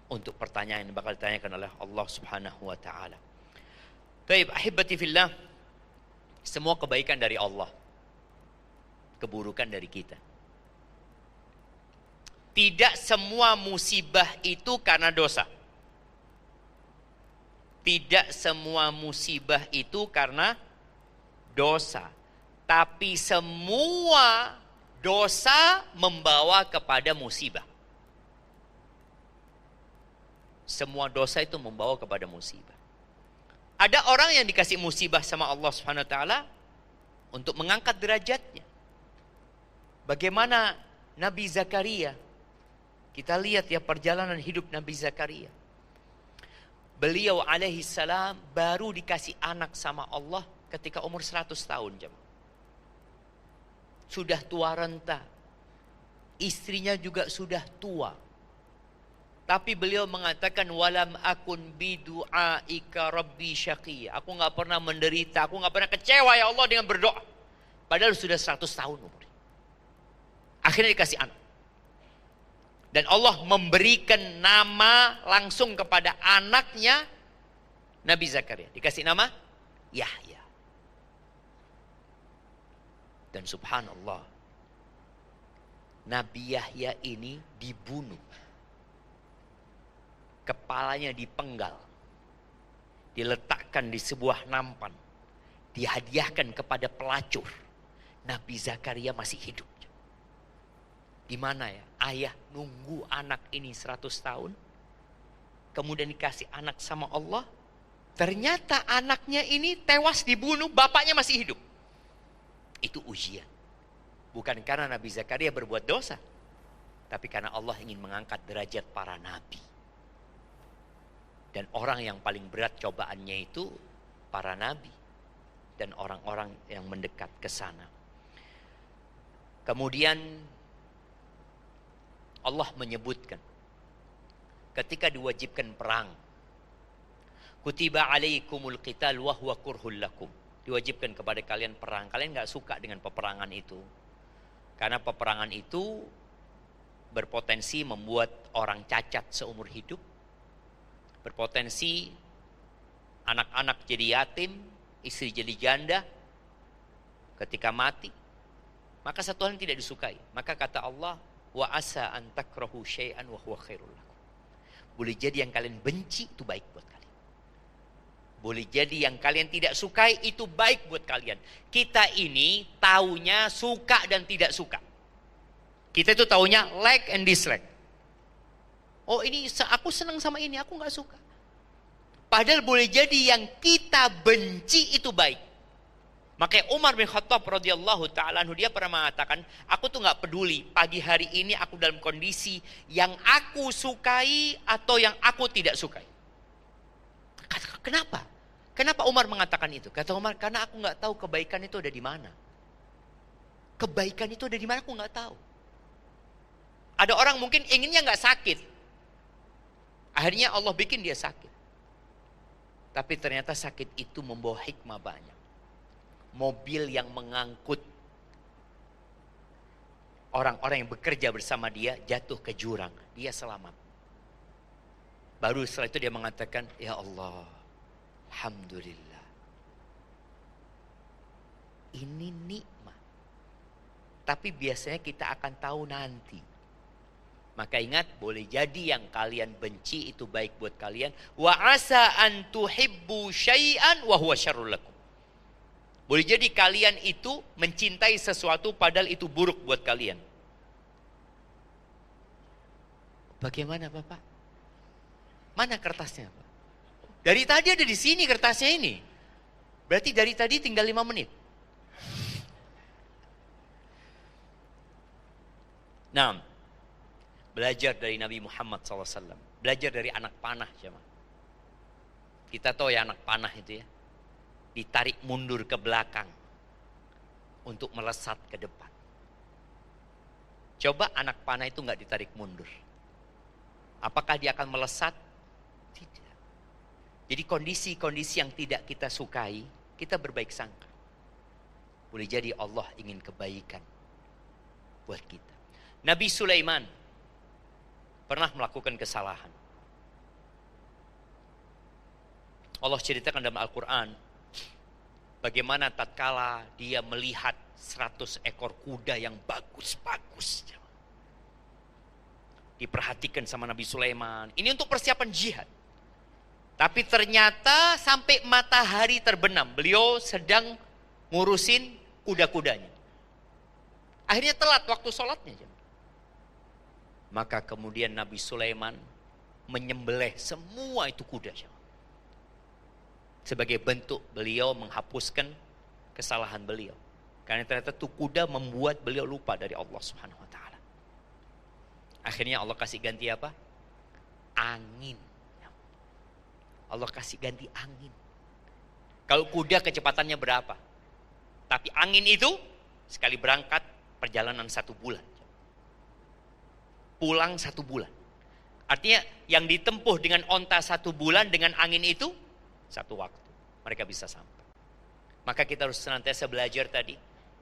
untuk pertanyaan yang bakal ditanyakan oleh Allah Subhanahu wa taala. Baik, ahibati fillah, semua kebaikan dari Allah, keburukan dari kita. Tidak semua musibah itu karena dosa. Tidak semua musibah itu karena dosa. Tapi semua dosa membawa kepada musibah. Semua dosa itu membawa kepada musibah. Ada orang yang dikasih musibah sama Allah Subhanahu wa taala untuk mengangkat derajatnya. Bagaimana Nabi Zakaria? Kita lihat ya perjalanan hidup Nabi Zakaria. Beliau alaihi salam baru dikasih anak sama Allah ketika umur 100 tahun, jemaah. Sudah tua renta. Istrinya juga sudah tua. Tapi beliau mengatakan walam akun bidu'aika rabbi syaqiyya. Aku enggak pernah menderita, aku enggak pernah kecewa ya Allah dengan berdoa. Padahal sudah 100 tahun umur. Akhirnya dikasih anak. Dan Allah memberikan nama langsung kepada anaknya Nabi Zakaria. Dikasih nama Yahya. Dan subhanallah, Nabi Yahya ini dibunuh. Kepalanya dipenggal. Diletakkan di sebuah nampan. Dihadiahkan kepada pelacur. Nabi Zakaria masih hidup. Di mana ya? Ayah nunggu anak ini 100 tahun. Kemudian dikasih anak sama Allah. Ternyata anaknya ini tewas dibunuh, bapaknya masih hidup. Itu ujian. Bukan karena Nabi Zakaria berbuat dosa. Tapi karena Allah ingin mengangkat derajat para nabi. Dan orang yang paling berat cobaannya itu para nabi. Dan orang-orang yang mendekat ke sana. Kemudian Allah menyebutkan ketika diwajibkan perang, kutiba alaikumul qital wa huwa kurhul lakum. Diwajibkan kepada kalian perang. Kalian gak suka dengan peperangan itu. Karena peperangan itu berpotensi membuat orang cacat seumur hidup. Berpotensi anak-anak jadi yatim, istri jadi janda ketika mati. Maka satu hal yang tidak disukai. Maka kata Allah, wa asa an takrahu syai'an wa huwa khairul lakum. Boleh jadi yang kalian benci itu baik buat kalian. Boleh jadi yang kalian tidak sukai itu baik buat kalian. Kita ini taunya suka dan tidak suka. Kita itu taunya like and dislike. Oh ini aku senang sama ini, aku nggak suka. Padahal boleh jadi yang kita benci itu baik. Makanya Umar bin Khattab radhiyallahu ta'ala anhu dia pernah mengatakan, aku tuh nggak peduli pagi hari ini aku dalam kondisi yang aku sukai atau yang aku tidak sukai. Kenapa? Kenapa Umar mengatakan itu? Kata Umar, karena aku nggak tahu kebaikan itu ada di mana. Kebaikan itu ada di mana aku nggak tahu. Ada orang mungkin inginnya nggak sakit, akhirnya Allah bikin dia sakit. Tapi ternyata sakit itu membawa hikmah banyak. Mobil yang mengangkut orang-orang yang bekerja bersama dia jatuh ke jurang, dia selamat. Baru setelah itu dia mengatakan, ya Allah, alhamdulillah. Ini nikmat. Tapi biasanya kita akan tahu nanti. Maka ingat, boleh jadi yang kalian benci itu baik buat kalian. Wa asa an tuhibbu syai'an wa huwa syarrul lakum. Boleh jadi kalian itu mencintai sesuatu padahal itu buruk buat kalian. Bagaimana Bapak? Mana kertasnya Pak? Dari tadi ada di sini kertasnya ini. Berarti dari tadi tinggal 5 menit. Nah, belajar dari Nabi Muhammad SAW. Belajar dari anak panah. Kita tahu ya anak panah itu ya. Ditarik mundur ke belakang untuk melesat ke depan. Coba anak panah itu nggak ditarik mundur. Apakah dia akan melesat? Tidak. Jadi kondisi-kondisi yang tidak kita sukai, kita berbaik sangka. Boleh jadi Allah ingin kebaikan buat kita. Nabi Sulaiman pernah melakukan kesalahan. Allah ceritakan dalam Al-Quran, bagaimana tatkala dia melihat 100 ekor kuda yang bagus-bagus. Diperhatikan sama Nabi Sulaiman. Ini untuk persiapan jihad. Tapi ternyata sampai matahari terbenam, beliau sedang ngurusin kuda-kudanya. Akhirnya telat waktu sholatnya. Maka kemudian Nabi Sulaiman menyembelih semua itu kuda. Sebagai bentuk beliau menghapuskan kesalahan beliau. Karena ternyata itu kuda membuat beliau lupa dari Allah Subhanahu wa taala. Akhirnya Allah kasih ganti apa? Angin. Allah kasih ganti angin. Kalau kuda kecepatannya berapa? Tapi angin itu sekali berangkat perjalanan 1 bulan. Pulang 1 bulan. Artinya yang ditempuh dengan onta 1 bulan dengan angin itu 1 waktu. Mereka bisa sampai. Maka kita harus senantiasa belajar tadi.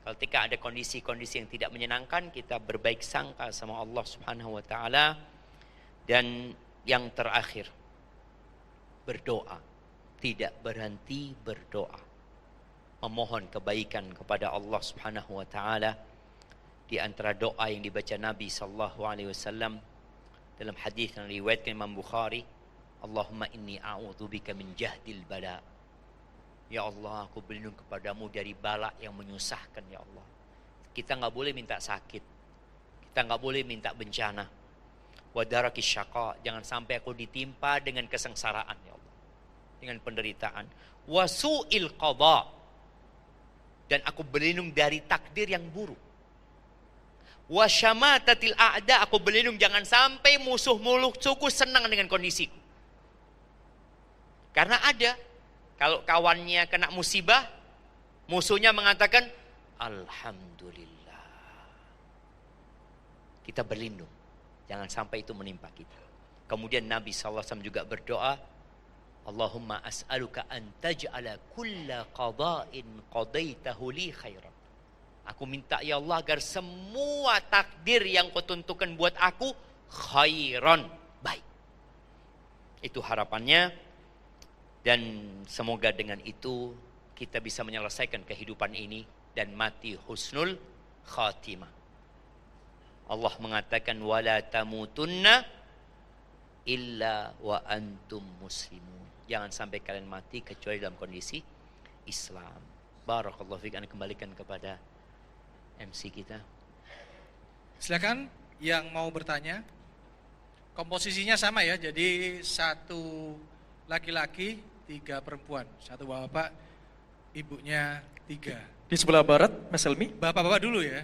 Ketika ada kondisi-kondisi yang tidak menyenangkan, kita berbaik sangka sama Allah Subhanahu wa taala. Dan yang terakhir, berdoa. Tidak berhenti berdoa. Memohon kebaikan kepada Allah Subhanahu wa taala. Di antara doa yang dibaca Nabi sallallahu alaihi wasallam dalam hadis yang diriwayatkan Imam Bukhari, Allahumma inni a'udzubika min jahdil bala. Ya Allah, aku berlindung kepadamu dari bala yang menyusahkan ya Allah. Kita nggak boleh minta sakit. Kita nggak boleh minta bencana. Wa darakis syaqa, jangan sampai aku ditimpa dengan kesengsaraan ya Allah. Dengan penderitaan. Wa su'il qada, dan aku berlindung dari takdir yang buruk. Wa syamatatil a'da, aku berlindung jangan sampai musuh-musuhku senang dengan kondisiku. Karena ada, kalau kawannya kena musibah, musuhnya mengatakan, alhamdulillah. Kita berlindung, jangan sampai itu menimpa kita. Kemudian Nabi SAW juga berdoa, Allahumma as'aluka an taj'ala kulla qada'in qadaitahu li khairan. Aku minta ya Allah agar semua takdir yang kau tentukan buat aku khairan, baik. Itu harapannya. Dan semoga dengan itu kita bisa menyelesaikan kehidupan ini dan mati husnul khatimah. Allah mengatakan wala tamutunna illa wa antum muslimun. Jangan sampai kalian mati kecuali dalam kondisi Islam. Barakallahu fiik. Anda kembalikan kepada MC kita. Silakan yang mau bertanya. Komposisinya sama ya, jadi 1 laki-laki, 3 perempuan, 1 bapak, ibunya 3. Di sebelah barat, Mas Helmi. Bapak-bapak dulu ya.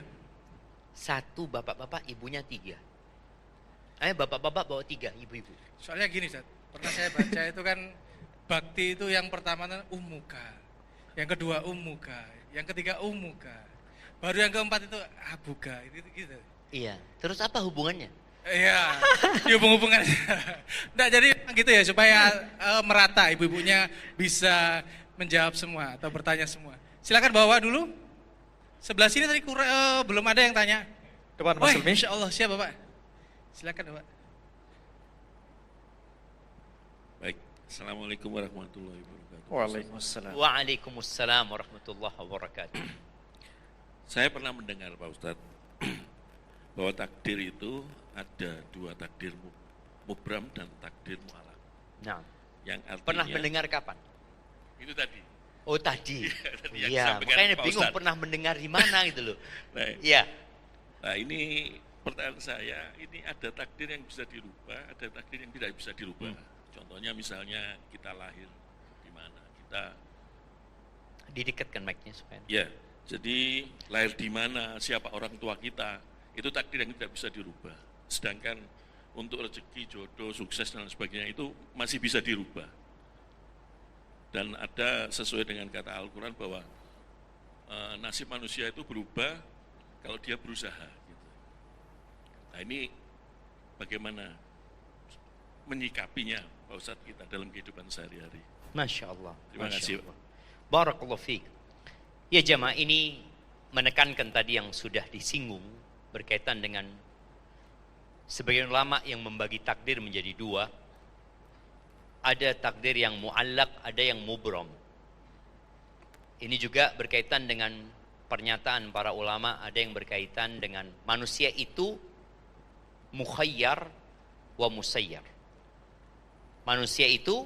1 bapak-bapak, ibunya 3. Bapak-bapak bawa 3, ibu-ibu. Soalnya gini, Ustaz, pernah saya baca itu kan bakti itu yang pertama ummuka, yang kedua ummuka, yang ketiga ummuka, baru yang keempat itu abuka, gitu. Iya, terus apa hubungannya? Iya, hubungan. Nah, jadi gitu ya supaya merata ibu-ibunya bisa menjawab semua atau bertanya semua. Silakan bawa dulu. Sebelah sini tadi belum ada yang tanya. Depan Mas Helmi. Insya Allah siapa Pak? Silakan Pak. Baik, Assalamualaikum warahmatullahi wabarakatuh. Waalaikumsalam. Waalaikumsalam warahmatullahi wabarakatuh. Saya pernah mendengar Pak Ustadz bahwa takdir itu ada 2 takdir mubram dan takdir mu'alaq. Nah, Yang artinya pernah mendengar kapan? itu tadi. Oh tadi. Tadi yang Iya, disampaikan makanya Pak bingung Ustadz. pernah mendengar di mana gitu loh. Nah, Iya. nah, ini pertanyaan saya, ini ada takdir yang bisa dirubah, ada takdir yang tidak bisa dirubah. Contohnya misalnya kita lahir di mana, kita Didekatkan mic-nya supaya. ya, jadi lahir di mana, siapa orang tua kita, itu takdir yang tidak bisa dirubah. Sedangkan untuk rezeki, jodoh, sukses dan sebagainya itu masih bisa dirubah. Dan ada sesuai dengan kata Al-Quran bahwa nasib manusia itu berubah kalau dia berusaha. Gitu. Nah ini bagaimana menyikapinya Pak Ustadz kita dalam kehidupan sehari-hari. Masya Allah. Terima Masya kasih, Allah. Barakallahu fiik. Ya jamaah, ini menekankan tadi yang sudah disinggung berkaitan dengan sebagian ulama yang membagi takdir menjadi 2. Ada takdir yang mu'allaq, ada yang mubram. Ini juga berkaitan dengan pernyataan para ulama, ada yang berkaitan dengan manusia itu mukhayyar wa musayyar. Manusia itu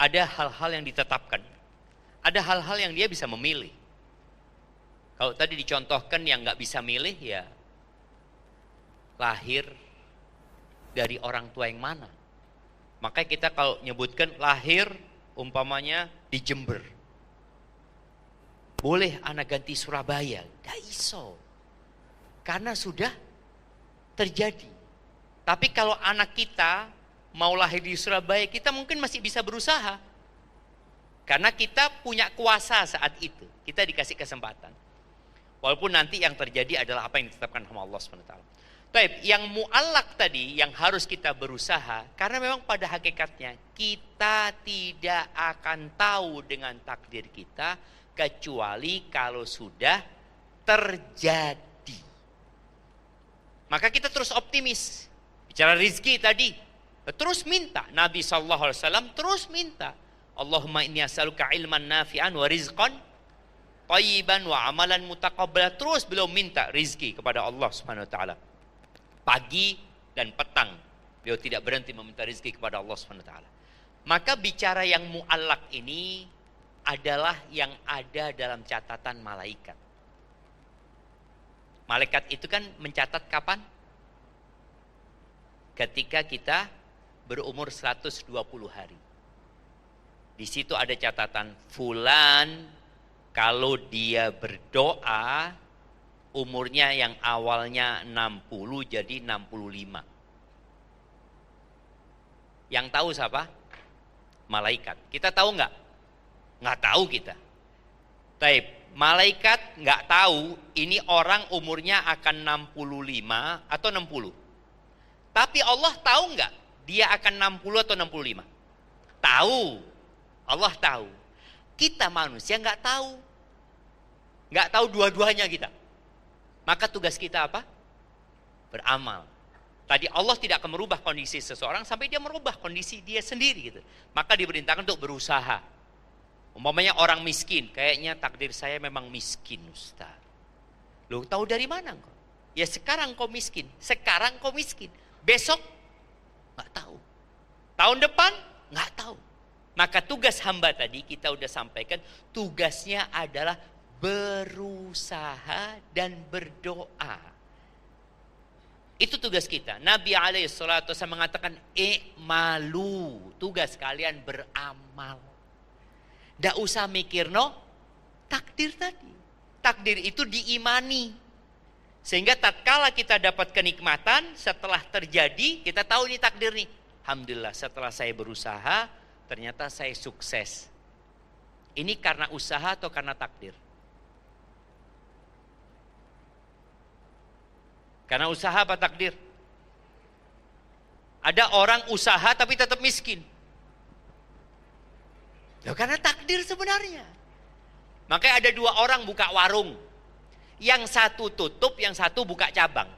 ada hal-hal yang ditetapkan, ada hal-hal yang dia bisa memilih. Kalau tadi dicontohkan yang nggak bisa milih ya lahir dari orang tua yang mana. Makanya kita kalau nyebutkan lahir umpamanya di Jember, boleh anak ganti Surabaya, gak iso, karena sudah terjadi. Tapi kalau anak kita mau lahir di Surabaya, kita mungkin masih bisa berusaha, karena kita punya kuasa saat itu, kita dikasih kesempatan. Walaupun nanti yang terjadi adalah apa yang ditetapkan sama Allah SWT. Baik, yang mu'allaq tadi yang harus kita berusaha, karena memang pada hakikatnya kita tidak akan tahu dengan takdir kita kecuali kalau sudah terjadi. Maka kita terus optimis. Bicara rizki tadi, terus minta. Nabi SAW terus minta. Allahumma inni as'aluka ilman nafi'an wa rizqan thayyiban wa amalan mutaqabbala. Terus beliau minta rizki kepada Allah Subhanahu wa taala. Pagi dan petang beliau tidak berhenti meminta rezeki kepada Allah SWT. Maka bicara yang mu'allaq ini adalah yang ada dalam catatan malaikat. Malaikat itu kan mencatat kapan? Ketika kita berumur 120 hari. Di situ ada catatan fulan kalau dia berdoa umurnya yang awalnya 60 jadi 65. Yang tahu siapa? Malaikat. Kita tahu nggak? Nggak tahu kita. Taib. Malaikat nggak tahu ini orang umurnya akan 65 atau 60. Tapi Allah tahu nggak dia akan 60 atau 65? Tahu. Allah tahu. Kita manusia nggak tahu. Nggak tahu dua-duanya kita. Maka tugas kita apa? Beramal. Tadi Allah tidak akan merubah kondisi seseorang sampai dia merubah kondisi dia sendiri gitu. Maka diperintahkan untuk berusaha. Umpamanya orang miskin, kayaknya takdir saya memang miskin, Ustaz. Loh, tahu dari mana engkau? Ya sekarang kau miskin, sekarang kau miskin. Besok nggak tahu. Tahun depan nggak tahu. Maka tugas hamba tadi kita udah sampaikan, tugasnya adalah berusaha dan berdoa. Itu tugas kita. Nabi alaihissalatu wasallam mengatakan, i'malu, tugas kalian beramal. Nggak usah mikir takdir tadi. Takdir itu diimani. Sehingga tatkala kita dapat kenikmatan, setelah terjadi, kita tahu ini takdir nih. Alhamdulillah, setelah saya berusaha, ternyata saya sukses. Ini karena usaha atau karena takdir? Karena usaha apa takdir? Ada orang usaha tapi tetap miskin. Ya karena takdir sebenarnya. Makanya ada dua orang buka warung. Yang satu tutup, yang satu buka cabang.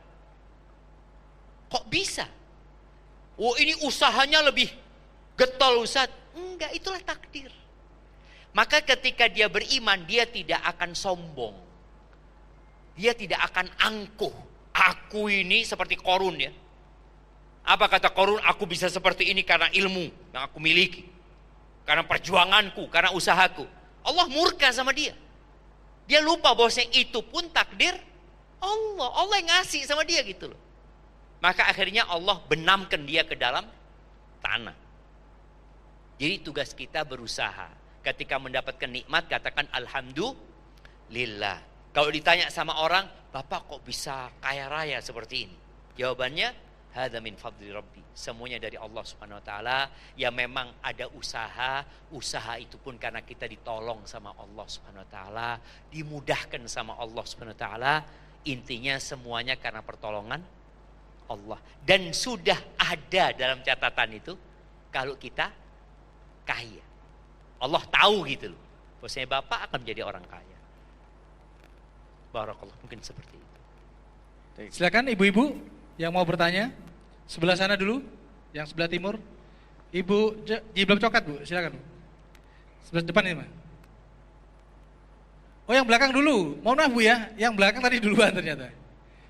Kok bisa? Oh ini usahanya lebih getol Ustaz. Enggak, itulah takdir. Maka ketika dia beriman, dia tidak akan sombong. Dia tidak akan angkuh. Aku ini seperti Qorun ya. Apa kata Qorun? Aku bisa seperti ini karena ilmu yang aku miliki. Karena perjuanganku, karena usahaku. Allah murka sama dia. Dia lupa bahwasanya itu pun takdir Allah. Allah yang ngasih sama dia gitu loh. Maka akhirnya Allah benamkan dia ke dalam tanah. Jadi tugas kita berusaha. Ketika mendapatkan nikmat katakan alhamdulillah. Kalau ditanya sama orang, Bapak kok bisa kaya raya seperti ini? Jawabannya, hadza min fadli rabbi. Semuanya dari Allah Subhanahu wa taala. Ya memang ada usaha, usaha itu pun karena kita ditolong sama Allah Subhanahu wa taala, dimudahkan sama Allah Subhanahu wa taala. Intinya semuanya karena pertolongan Allah. Dan sudah ada dalam catatan itu kalau kita kaya. Allah tahu gitu loh. Bahwasanya Bapak akan menjadi orang kaya. Barakallah, mungkin seperti itu. Silakan ibu-ibu yang mau bertanya. Sebelah sana dulu, yang sebelah timur. Ibu jilbab coklat Bu, silakan Bu. Sebelah depan ini Mas. Oh yang belakang dulu, mohon maaf Bu ya, yang belakang tadi duluan ternyata.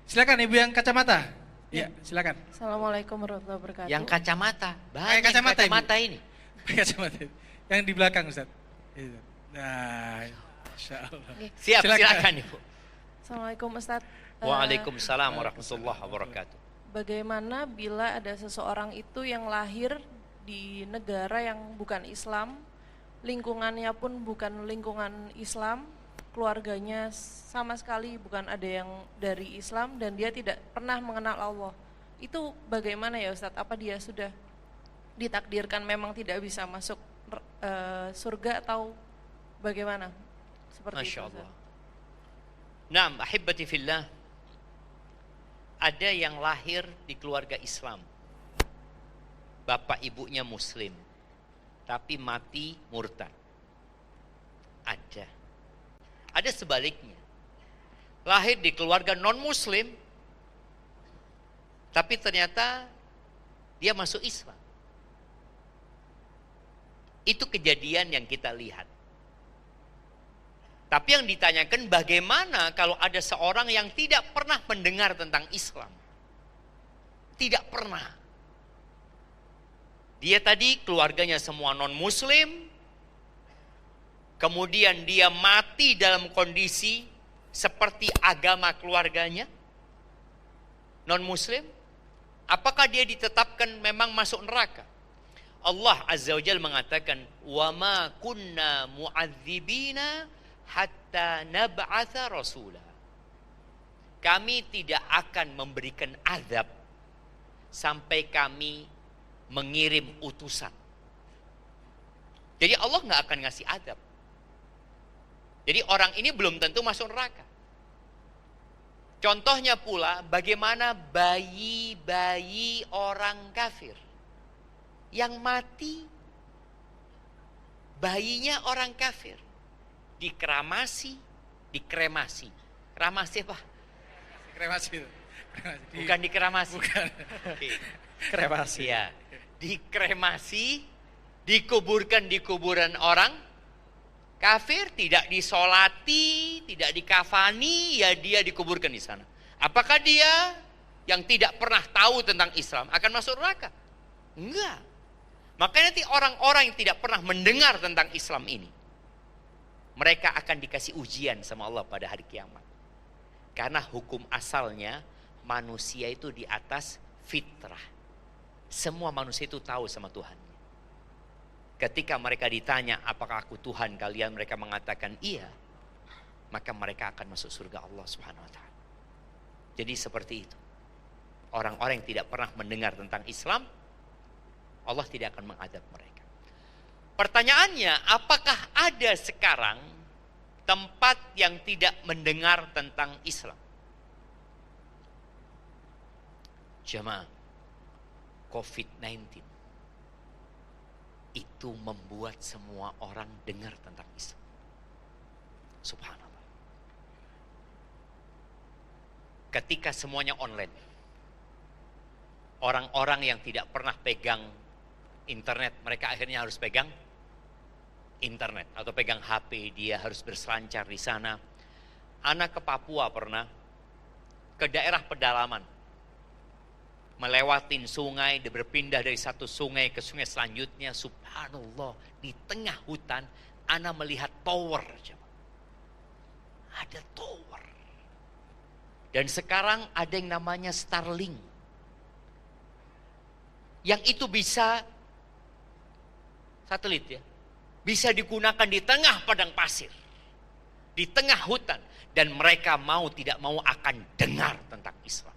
Silakan ibu yang kacamata. Ya, silakan. Assalamualaikum warahmatullahi wabarakatuh. Yang kacamata, Pakai kacamata, kacamata ini. Kacamata. Yang di belakang Ustaz. Nah, insyaallah. Siap, silakan Ibu. Assalamualaikum Ustaz. Waalaikumsalam warahmatullahi wabarakatuh. Bagaimana bila ada seseorang itu yang lahir di negara yang bukan Islam, lingkungannya pun bukan lingkungan Islam, keluarganya sama sekali bukan ada yang dari Islam dan dia tidak pernah mengenal Allah. Itu bagaimana ya Ustaz? Apa dia sudah ditakdirkan memang tidak bisa masuk surga atau bagaimana? Seperti Masya itu Allah. Ustaz. Naam, ahibati fillah. Ada yang lahir di keluarga Islam. Bapak ibunya muslim. Tapi mati murtad. Ada. Ada sebaliknya. Lahir di keluarga non-muslim. Tapi ternyata dia masuk Islam. Itu kejadian yang kita lihat. Tapi yang ditanyakan bagaimana kalau ada seorang yang tidak pernah mendengar tentang Islam. Tidak pernah. Dia tadi keluarganya semua non-muslim. Kemudian dia mati dalam kondisi seperti agama keluarganya. Non-muslim. Apakah dia ditetapkan memang masuk neraka? Allah Azza wa Jalla mengatakan, "Wa ma kunna mu'adzibina hatta nab'atha rasula." Kami tidak akan memberikan azab sampai kami mengirim utusan. Jadi Allah nggak akan ngasih azab. Jadi orang ini belum tentu masuk neraka. Contohnya pula bagaimana bayi-bayi orang kafir yang mati, bayinya orang kafir dikremasi. Kremasi apa? Kremasi itu. Bukan dikremasi. Bukan. Kremasi. Ya, dikremasi, dikuburkan di kuburan orang kafir, tidak disolati, tidak dikafani, ya dia dikuburkan di sana. Apakah dia yang tidak pernah tahu tentang Islam akan masuk neraka? Enggak. Maka nanti orang-orang yang tidak pernah mendengar tentang Islam ini, mereka akan dikasih ujian sama Allah pada hari kiamat. Karena hukum asalnya manusia itu di atas fitrah. Semua manusia itu tahu sama Tuhannya. Ketika mereka ditanya, apakah aku Tuhan kalian? Mereka mengatakan iya. Maka mereka akan masuk surga Allah Subhanahu wa ta'ala. Jadi seperti itu. Orang-orang yang tidak pernah mendengar tentang Islam, Allah tidak akan mengadab mereka. Pertanyaannya, apakah ada sekarang tempat yang tidak mendengar tentang Islam? Jemaah, COVID-19 itu membuat semua orang dengar tentang Islam. Subhanallah. Ketika semuanya online, orang-orang yang tidak pernah pegang internet, mereka akhirnya harus pegang internet atau pegang HP, dia harus berselancar di sana. Anak ke Papua pernah, ke daerah pedalaman, melewatin sungai, dia berpindah dari satu sungai ke sungai selanjutnya. Subhanallah, di tengah hutan, Ana melihat tower. Ada tower. Dan sekarang ada yang namanya Starlink. Yang itu bisa satelit ya. Bisa digunakan di tengah padang pasir. Di tengah hutan. Dan mereka mau tidak mau akan dengar tentang Islam.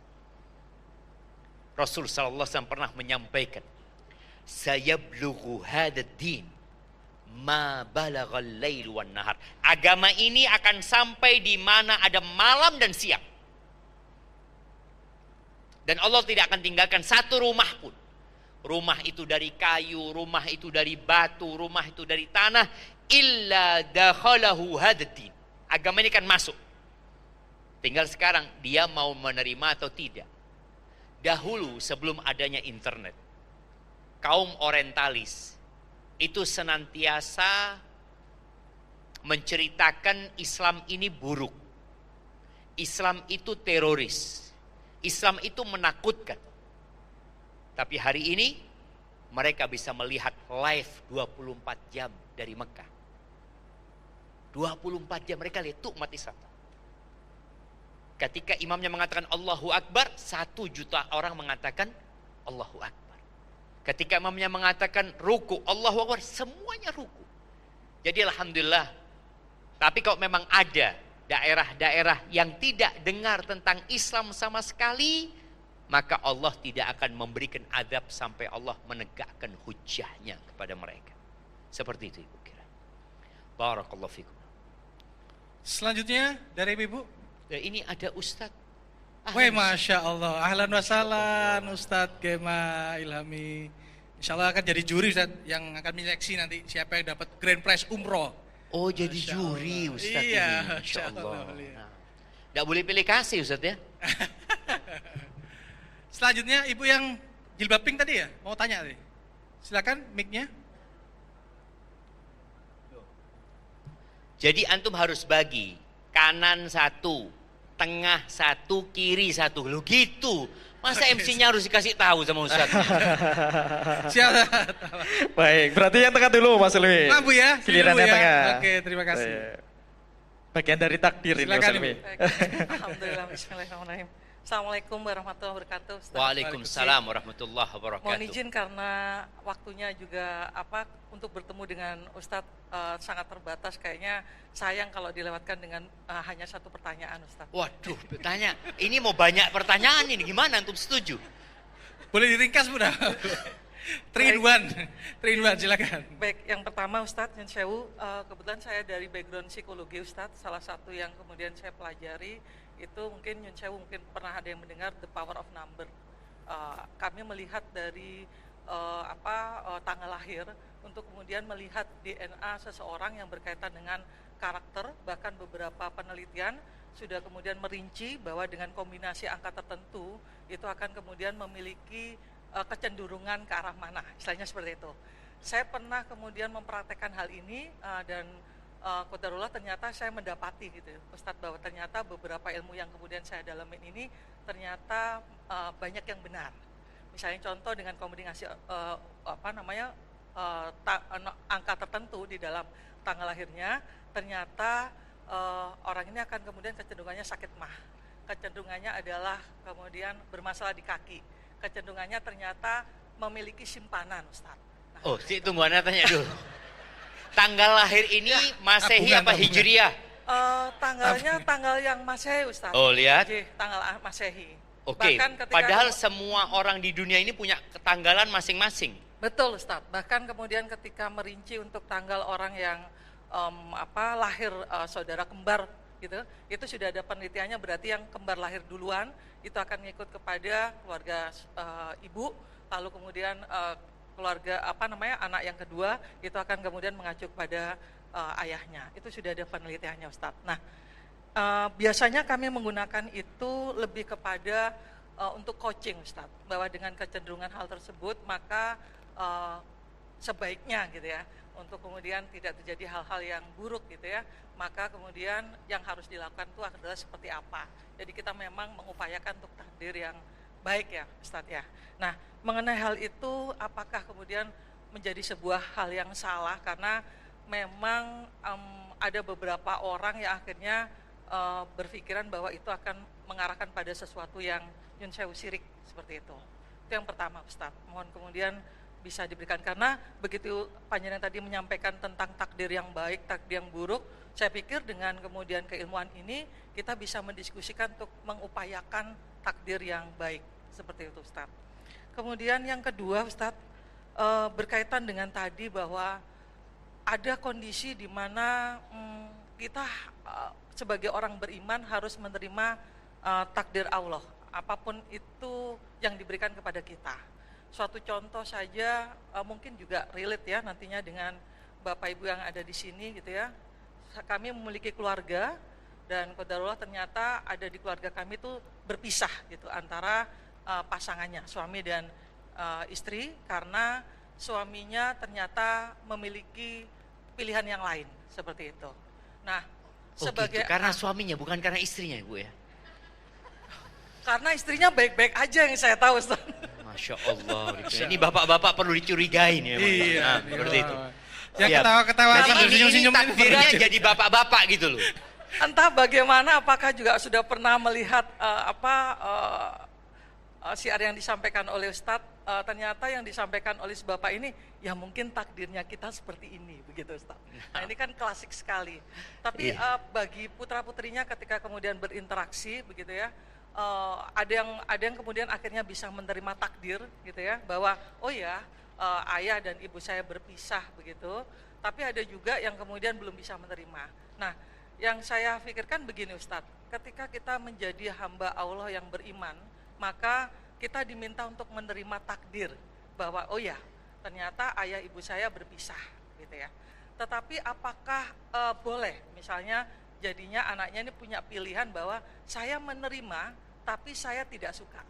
Rasul sallallahu alaihi wasallam pernah menyampaikan, sayablughu hadad din ma balaghal lail wan nahar. Agama ini akan sampai di mana ada malam dan siang. Dan Allah tidak akan tinggalkan satu rumah pun. Rumah itu dari kayu, rumah itu dari batu, rumah itu dari tanah, illa dakhalahu hadad din. Agama ini akan masuk. Tinggal sekarang dia mau menerima atau tidak. Dahulu sebelum adanya internet, kaum orientalis itu senantiasa menceritakan Islam ini buruk. Islam itu teroris. Islam itu menakutkan. Tapi hari ini mereka bisa melihat live 24 jam dari Mekah. 24 jam mereka lihat tuh umat Islam. Ketika imamnya mengatakan Allahu Akbar, 1 juta orang mengatakan Allahu Akbar. Ketika imamnya mengatakan ruku, Allahu Akbar, semuanya ruku. Jadi alhamdulillah. Tapi kalau memang ada daerah-daerah yang tidak dengar tentang Islam sama sekali, maka Allah tidak akan memberikan adab sampai Allah menegakkan hujahnya kepada mereka. Seperti itu Ibu kira. Barakallahu fikum. Selanjutnya dari Ibu. Ini ada Ustadz. Wah, Masya Allah. Ahlan wa sahlan Ustadz Gema Ilhami. Insya Allah akan jadi juri Ustadz yang akan menyeleksi nanti siapa yang dapat grand prize umroh. Oh, jadi juri Ustadz iya, ini. Masya Allah. Tidak boleh pilih kasih Ustadz ya. Selanjutnya Ibu yang jilbab pink tadi ya, mau tanya tadi. Silakan mic-nya. Jadi antum harus bagi kanan 1, tengah 1, kiri 1. Loh gitu. Masa MC-nya harus dikasih tahu sama Ustadz? Siapa? Baik, berarti yang tengah dulu Mas Lwi. Bu ya. Giliran yang ya. tengah. Oke, terima kasih. Bagian dari takdir ini Mas Silakan, Lwi. Alhamdulillah, bismillahirrahmanirrahim. Assalamualaikum warahmatullahi wabarakatuh. Ustaz. Waalaikumsalam warahmatullahi wabarakatuh. Mohon izin karena waktunya juga untuk bertemu dengan Ustadz sangat terbatas. Kayaknya sayang kalau dilewatkan dengan hanya 1 pertanyaan Ustadz. Waduh, bertanya. Ini mau banyak pertanyaan ini. Gimana antum setuju? Boleh diringkas Bu? 3 in 1, silakan. Baik, yang pertama Ustadz, Nyun Sewu, kebetulan saya dari background psikologi Ustadz. Salah satu yang kemudian saya pelajari itu mungkin Nyun Sewu mungkin pernah ada yang mendengar the power of number. Kami melihat dari tanggal lahir untuk kemudian melihat DNA seseorang yang berkaitan dengan karakter. Bahkan beberapa penelitian sudah kemudian merinci bahwa dengan kombinasi angka tertentu itu akan kemudian memiliki kecenderungan ke arah mana, istilahnya seperti itu. Saya pernah kemudian mempraktekkan hal ini dan qadarullah ternyata saya mendapati gitu Ustadz, bahwa ternyata beberapa ilmu yang kemudian saya dalamin ini ternyata banyak yang benar. Misalnya contoh dengan kombinasi angka tertentu di dalam tanggal lahirnya, ternyata orang ini akan kemudian kecenderungannya sakit mah, kecenderungannya adalah kemudian bermasalah di kaki, kecenderungannya ternyata memiliki simpanan, Ustaz. Nah, Oh, tunggu Anda tanya dulu. Tanggal lahir ini Masehi tabungan, apa tabungan. Hijriah? Tanggalnya tanggal yang Masehi, Ustaz. Oh, lihat. Tanggal Masehi. Oke, Bahkan ketika padahal semua orang di dunia ini punya ketanggalan masing-masing. betul, Ustaz. Bahkan kemudian ketika merinci untuk tanggal orang yang lahir saudara kembar gitu, itu sudah ada penelitiannya, berarti yang kembar lahir duluan itu akan ngikut kepada keluarga ibu, lalu kemudian keluarga anak yang kedua itu akan kemudian mengacu kepada ayahnya. Itu sudah ada penelitiannya, Ustaz. Nah, biasanya kami menggunakan itu lebih kepada untuk coaching, Ustaz, bahwa dengan kecenderungan hal tersebut maka sebaiknya gitu ya, untuk kemudian tidak terjadi hal-hal yang buruk gitu ya, maka kemudian yang harus dilakukan itu adalah seperti apa. Jadi kita memang mengupayakan untuk takdir yang baik ya, Ustaz ya. Nah, mengenai hal itu apakah kemudian menjadi sebuah hal yang salah, karena memang ada beberapa orang yang akhirnya berpikiran bahwa itu akan mengarahkan pada sesuatu yang nyun sewu syirik seperti itu. Itu yang pertama, Ustaz. Mohon kemudian bisa diberikan, karena begitu panjenengan tadi menyampaikan tentang takdir yang baik, takdir yang buruk, saya pikir dengan kemudian keilmuan ini kita bisa mendiskusikan untuk mengupayakan takdir yang baik seperti itu, Ustaz. Kemudian yang kedua, Ustaz, berkaitan dengan tadi bahwa ada kondisi di mana kita sebagai orang beriman harus menerima takdir Allah, apapun itu yang diberikan kepada kita. Suatu contoh saja mungkin juga relate ya nantinya dengan Bapak Ibu yang ada di sini gitu ya. Kami memiliki keluarga dan qadarullah ternyata ada di keluarga kami itu berpisah gitu antara pasangannya, suami dan istri, karena suaminya ternyata memiliki pilihan yang lain seperti itu. Nah, sebagai gitu, karena suaminya bukan karena istrinya, Bu ya. Karena istrinya baik-baik aja yang saya tahu, Ustaz. Masya Allah. Gitu. Ini bapak-bapak perlu dicurigain ya. Iya, Nah, seperti itu. Ya Siap. ketawa-ketawa Jadi sambil ini senyum-senyum ini takdirnya perlu. jadi bapak-bapak gitu loh. Entah bagaimana, apakah juga sudah pernah melihat siar yang disampaikan oleh Ustadz, ternyata yang disampaikan oleh si Bapak ini, ya mungkin takdirnya kita seperti ini, begitu Ustadz. Nah ini kan klasik sekali. Tapi bagi putra-putrinya ketika kemudian berinteraksi, begitu ya, ada yang kemudian akhirnya bisa menerima takdir, gitu ya, bahwa oh ya ayah dan ibu saya berpisah, begitu. Tapi ada juga yang kemudian belum bisa menerima. Nah, yang saya pikirkan begini Ustadz, ketika kita menjadi hamba Allah yang beriman, maka kita diminta untuk menerima takdir bahwa oh ya ternyata ayah ibu saya berpisah gitu ya. Tetapi apakah boleh misalnya jadinya anaknya ini punya pilihan bahwa saya menerima tapi saya tidak suka.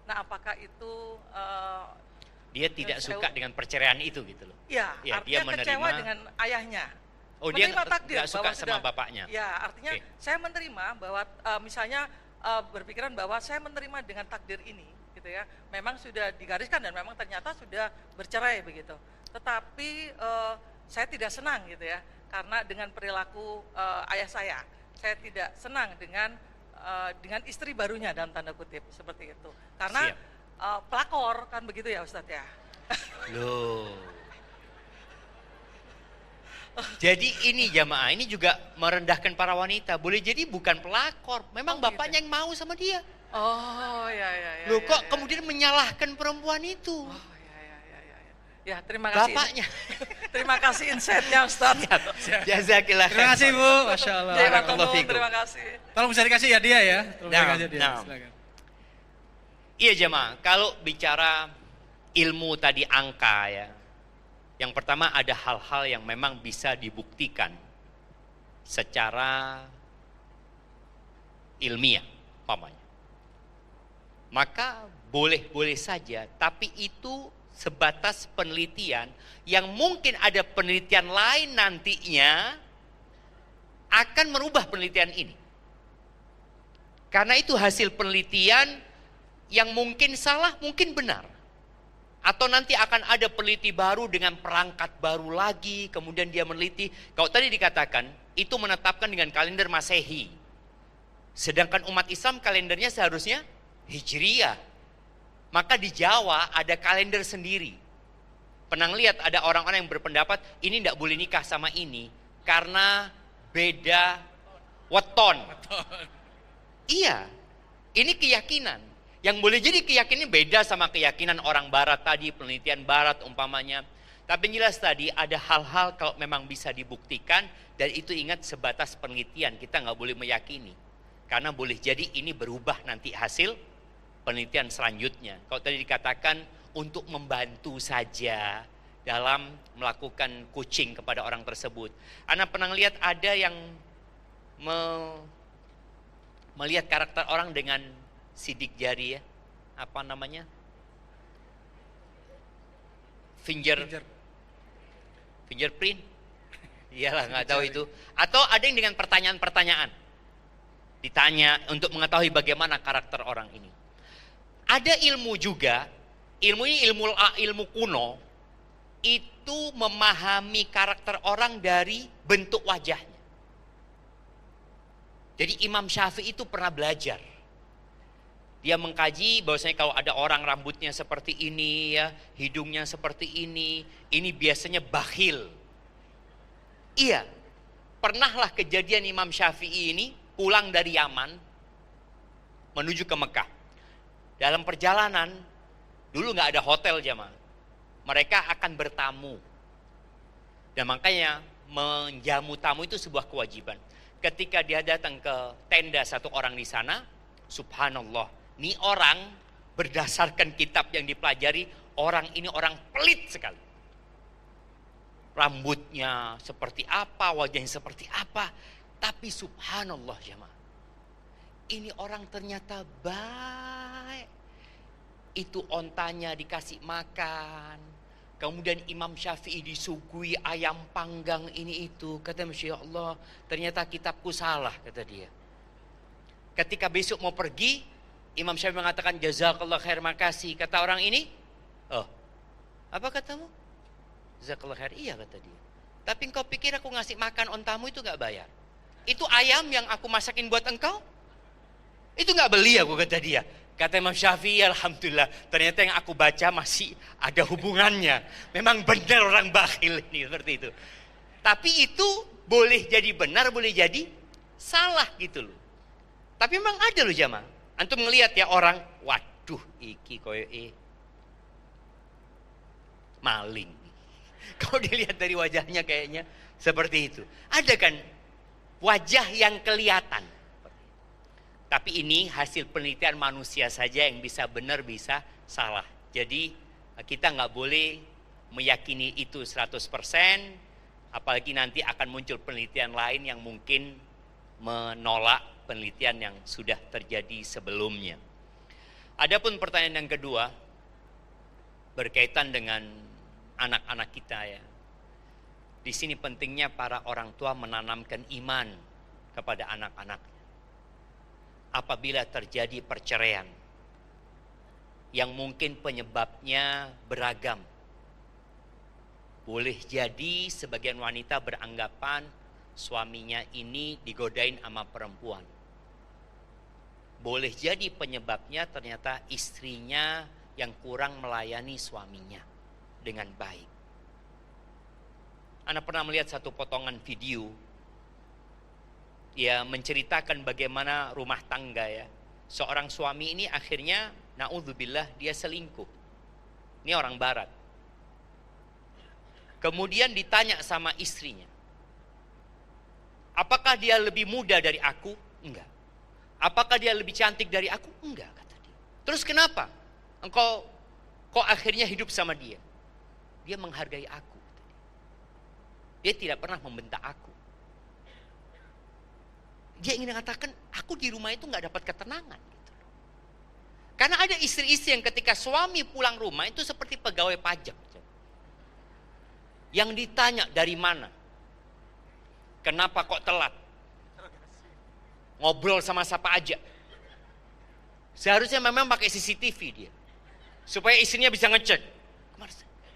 Nah apakah itu dia tidak suka dengan perceraian itu gitu loh. Ya, Ya, artinya dia menerima, kecewa dengan ayahnya. Oh dia Menerima takdir nggak suka bahwa sama bapaknya. Ya, artinya Oke. saya menerima bahwa misalnya berpikiran bahwa saya menerima dengan takdir ini, gitu ya. Memang sudah digariskan dan memang ternyata sudah bercerai begitu. Tetapi saya tidak senang gitu ya, karena dengan perilaku ayah saya tidak senang dengan istri barunya dalam tanda kutip seperti itu. Karena pelakor kan begitu ya Ustadz ya. Loh. Jadi ini jamaah ini juga merendahkan para wanita. Boleh jadi bukan pelakor, memang bapaknya yang mau sama dia. Oh ya. Loh kok kemudian menyalahkan perempuan itu? Oh ya. Ya terima kasih. Bapaknya. Terima kasih insight-nya Ustaz. Jazakillah. Terima kasih Bu, Masya Allah. Barakallahu fikum. Terima kasih. Tolong bisa dikasih ya dia ya. Tolong Nah, dikasih dia. nah. Silakan. Iya jemaah, kalau bicara ilmu tadi angka ya, yang pertama ada hal-hal yang memang bisa dibuktikan secara ilmiah, umpamanya. Maka boleh-boleh saja, tapi itu sebatas penelitian yang mungkin ada penelitian lain nantinya akan merubah penelitian ini. Karena itu hasil penelitian yang mungkin salah, mungkin benar. Atau nanti akan ada peneliti baru dengan perangkat baru lagi, kemudian dia meneliti. Kalau tadi dikatakan, itu menetapkan dengan kalender Masehi. Sedangkan umat Islam kalendernya seharusnya Hijriyah. Maka di Jawa ada kalender sendiri. Pernah lihat ada orang-orang yang berpendapat, ini tidak boleh nikah sama ini, karena beda weton. Iya, ini keyakinan. Yang boleh jadi keyakinan beda sama keyakinan orang barat tadi, penelitian barat umpamanya. Tapi jelas tadi ada hal-hal kalau memang bisa dibuktikan, dan itu ingat sebatas penelitian, kita nggak boleh meyakini. Karena boleh jadi ini berubah nanti hasil penelitian selanjutnya. Kalau tadi dikatakan untuk membantu saja dalam melakukan coaching kepada orang tersebut. Anda pernah lihat ada yang melihat karakter orang dengan sidik jari ya, apa namanya? Fingerprint. Iyalah, nggak tahu itu. Atau ada yang dengan pertanyaan-pertanyaan. Ditanya untuk mengetahui bagaimana karakter orang ini. Ada ilmu juga, ilmu ini ilmu kuno, itu memahami karakter orang dari bentuk wajahnya. Jadi Imam Syafi'i itu pernah belajar. Dia mengkaji bahwasanya kalau ada orang rambutnya seperti ini ya, hidungnya seperti ini biasanya bakhil. Iya, pernahlah kejadian Imam Syafi'i ini pulang dari Yaman menuju ke Mekah. Dalam perjalanan, dulu nggak ada hotel jamaah. Mereka akan bertamu. Dan makanya menjamu tamu itu sebuah kewajiban. Ketika dia datang ke tenda satu orang di sana, subhanallah, ini orang berdasarkan kitab yang dipelajari, orang ini orang pelit sekali. Rambutnya seperti apa, wajahnya seperti apa. Tapi subhanallah jemaah, ini orang ternyata baik. Itu ontanya dikasih makan. Kemudian Imam Syafi'i disuguhi ayam panggang ini itu. Kata Masya Allah, ternyata kitabku salah, kata dia. Ketika besok mau pergi, Imam Syafi'i mengatakan jazakallah khair, makasih. Kata orang ini, oh, apa katamu? Jazakallah khair, iya kata dia. Tapi engkau pikir aku ngasih makan ontamu itu gak bayar? Itu ayam yang aku masakin buat engkau? Itu gak beli aku, kata dia. Kata Imam Syafi'i, alhamdulillah, ternyata yang aku baca masih ada hubungannya. Memang benar orang bakhil ini, seperti itu. Tapi itu boleh jadi benar, boleh jadi salah gitu loh. Tapi memang ada loh jamaah. Antum ngelihat ya orang, waduh iki koyo maling. Kalau dilihat dari wajahnya kayaknya seperti itu. Ada kan wajah yang kelihatan. Tapi ini hasil penelitian manusia saja yang bisa benar bisa salah. Jadi kita nggak boleh meyakini itu 100%. Apalagi nanti akan muncul penelitian lain yang mungkin menolak penelitian yang sudah terjadi sebelumnya. Adapun pertanyaan yang kedua berkaitan dengan anak-anak kita ya. Di sini pentingnya para orang tua menanamkan iman kepada anak-anaknya. Apabila terjadi perceraian yang mungkin penyebabnya beragam. Boleh jadi sebagian wanita beranggapan suaminya ini digodain sama perempuan. Boleh jadi penyebabnya ternyata istrinya yang kurang melayani suaminya dengan baik. Anda pernah melihat satu potongan video, ya menceritakan bagaimana rumah tangga ya. Seorang suami ini akhirnya, na'udzubillah, dia selingkuh. Ini orang barat. Kemudian ditanya sama istrinya, apakah dia lebih muda dari aku? Enggak. Apakah dia lebih cantik dari aku? Enggak, kata dia. Terus kenapa engkau kok akhirnya hidup sama dia? Dia menghargai aku. Dia tidak pernah membentak aku. Dia ingin mengatakan, aku di rumah itu nggak dapat ketenangan. Gitu. Karena ada istri-istri yang ketika suami pulang rumah itu seperti pegawai pajak. Yang ditanya dari mana? Kenapa kok telat? Ngobrol sama siapa aja. Seharusnya memang pakai CCTV dia. Supaya istrinya bisa ngecek.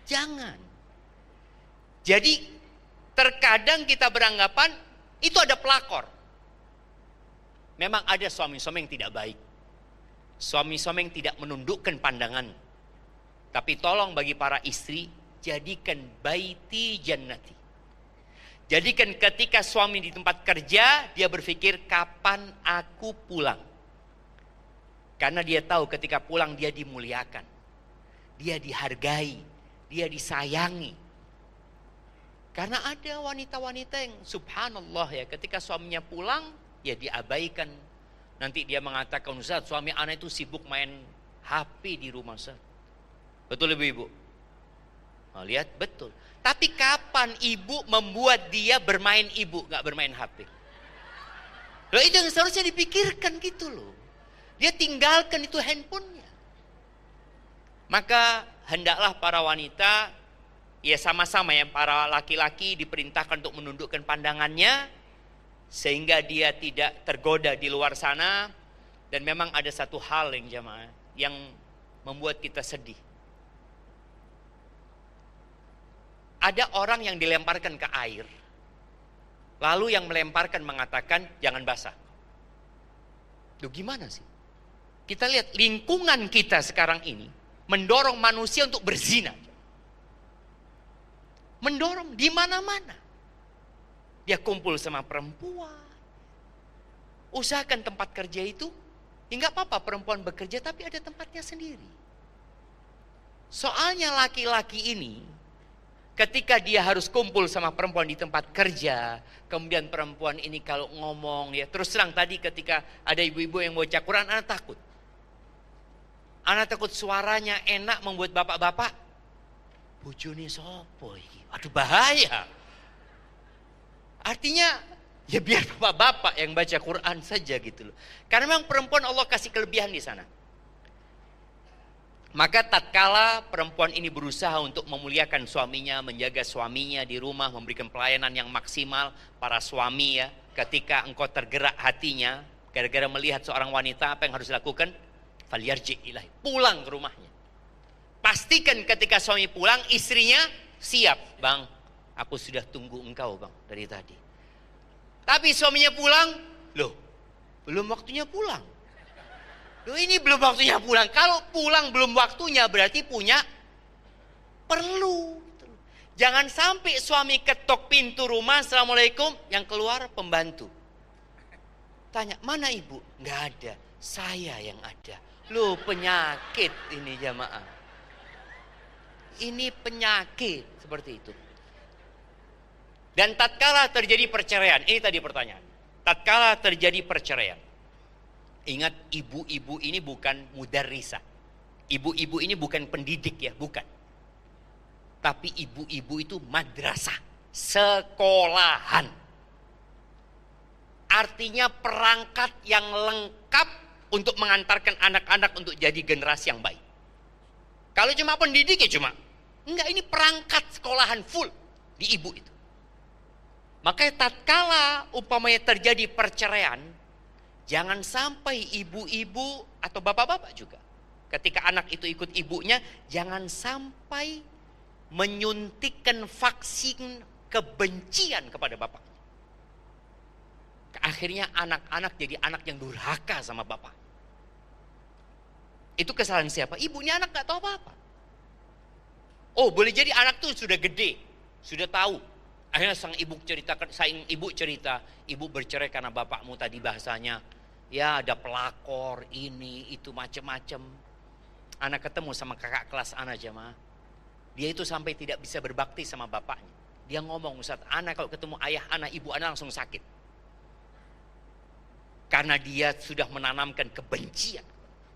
Jangan. Jadi terkadang kita beranggapan itu ada pelakor. Memang ada suami-suami yang tidak baik. Suami-suami yang tidak menundukkan pandangan. Tapi tolong bagi para istri, jadikan baiti jannati. Jadikan ketika suami di tempat kerja, dia berpikir kapan aku pulang. Karena dia tahu ketika pulang dia dimuliakan. Dia dihargai, dia disayangi. Karena ada wanita-wanita yang subhanallah ya, ketika suaminya pulang, ya diabaikan. Nanti dia mengatakan, Ustaz, suami anak itu sibuk main HP di rumah, Ustaz. Betul ibu-ibu? Nah, lihat, betul. Tapi kapan ibu membuat dia bermain ibu, gak bermain HP? Loh, itu yang seharusnya dipikirkan gitu loh. Dia tinggalkan itu handphonenya. Maka hendaklah para wanita, ya sama-sama ya, para laki-laki diperintahkan untuk menundukkan pandangannya, sehingga dia tidak tergoda di luar sana. Dan memang ada satu hal yang jamaah, yang membuat kita sedih. Ada orang yang dilemparkan ke air, lalu yang melemparkan mengatakan jangan basah. Loh gimana sih? Kita lihat lingkungan kita sekarang ini mendorong manusia untuk berzina. Mendorong di mana-mana. Dia kumpul sama perempuan. Usahakan tempat kerja itu, ya nggak apa-apa perempuan bekerja tapi ada tempatnya sendiri. Soalnya laki-laki ini ketika dia harus kumpul sama perempuan di tempat kerja, kemudian perempuan ini kalau ngomong, ya terus terang tadi ketika ada ibu-ibu yang baca Quran, anak takut. Anak takut suaranya enak membuat bapak-bapak, bojone sopo iki? Aduh bahaya. Artinya, ya biar bapak-bapak yang baca Quran saja gitu loh. Karena memang perempuan Allah kasih kelebihan di sana. Maka tatkala perempuan ini berusaha untuk memuliakan suaminya, menjaga suaminya di rumah, memberikan pelayanan yang maksimal, para suami ya, ketika engkau tergerak hatinya, gara-gara melihat seorang wanita, apa yang harus dilakukan? Falyarji ilahi, pulang ke rumahnya. Pastikan ketika suami pulang, istrinya siap, bang, aku sudah tunggu engkau bang, dari tadi. Tapi suaminya pulang, loh, belum waktunya pulang. Loh ini belum waktunya pulang. Kalau pulang belum waktunya berarti punya perlu. Jangan sampai suami ketok pintu rumah, assalamualaikum, yang keluar pembantu. Tanya, mana ibu? Nggak ada, saya yang ada. Loh penyakit ini jamaah. Ini penyakit seperti itu. Dan tatkala terjadi perceraian, ini tadi pertanyaan. Tatkala terjadi perceraian, ingat ibu-ibu ini bukan mudarrisah. Ibu-ibu ini bukan pendidik ya, bukan. Tapi ibu-ibu itu madrasah, sekolahan. Artinya perangkat yang lengkap untuk mengantarkan anak-anak untuk jadi generasi yang baik. Kalau cuma pendidik ya cuma. Enggak, ini perangkat sekolahan full di ibu itu. Makanya tatkala umpamanya terjadi perceraian, jangan sampai ibu-ibu atau bapak-bapak juga, ketika anak itu ikut ibunya, jangan sampai menyuntikkan vaksin kebencian kepada bapak. Akhirnya anak-anak jadi anak yang durhaka sama bapak. Itu kesalahan siapa? Ibunya anak gak tahu apa-apa. Oh boleh jadi anak tuh sudah gede, sudah tahu. Akhirnya sang ibu cerita, ibu bercerai karena bapakmu tadi bahasanya, ya ada pelakor, ini, itu macam-macam. Anak ketemu sama kakak kelas anak jamaah. Dia itu sampai tidak bisa berbakti sama bapaknya. Dia ngomong, Ustaz, anak kalau ketemu ayah anak, ibu anak langsung sakit. Karena dia sudah menanamkan kebencian.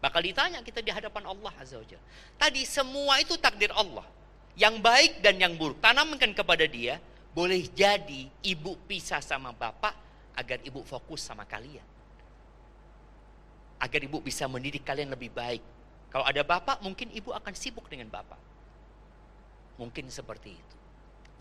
Bakal ditanya kita di hadapan Allah Azza wa Jalla. Tadi semua itu takdir Allah. Yang baik dan yang buruk. Tanamkan kepada dia. Boleh jadi ibu pisah sama bapak agar ibu fokus sama kalian. Agar ibu bisa mendidik kalian lebih baik. Kalau ada bapak, mungkin ibu akan sibuk dengan bapak. Mungkin seperti itu.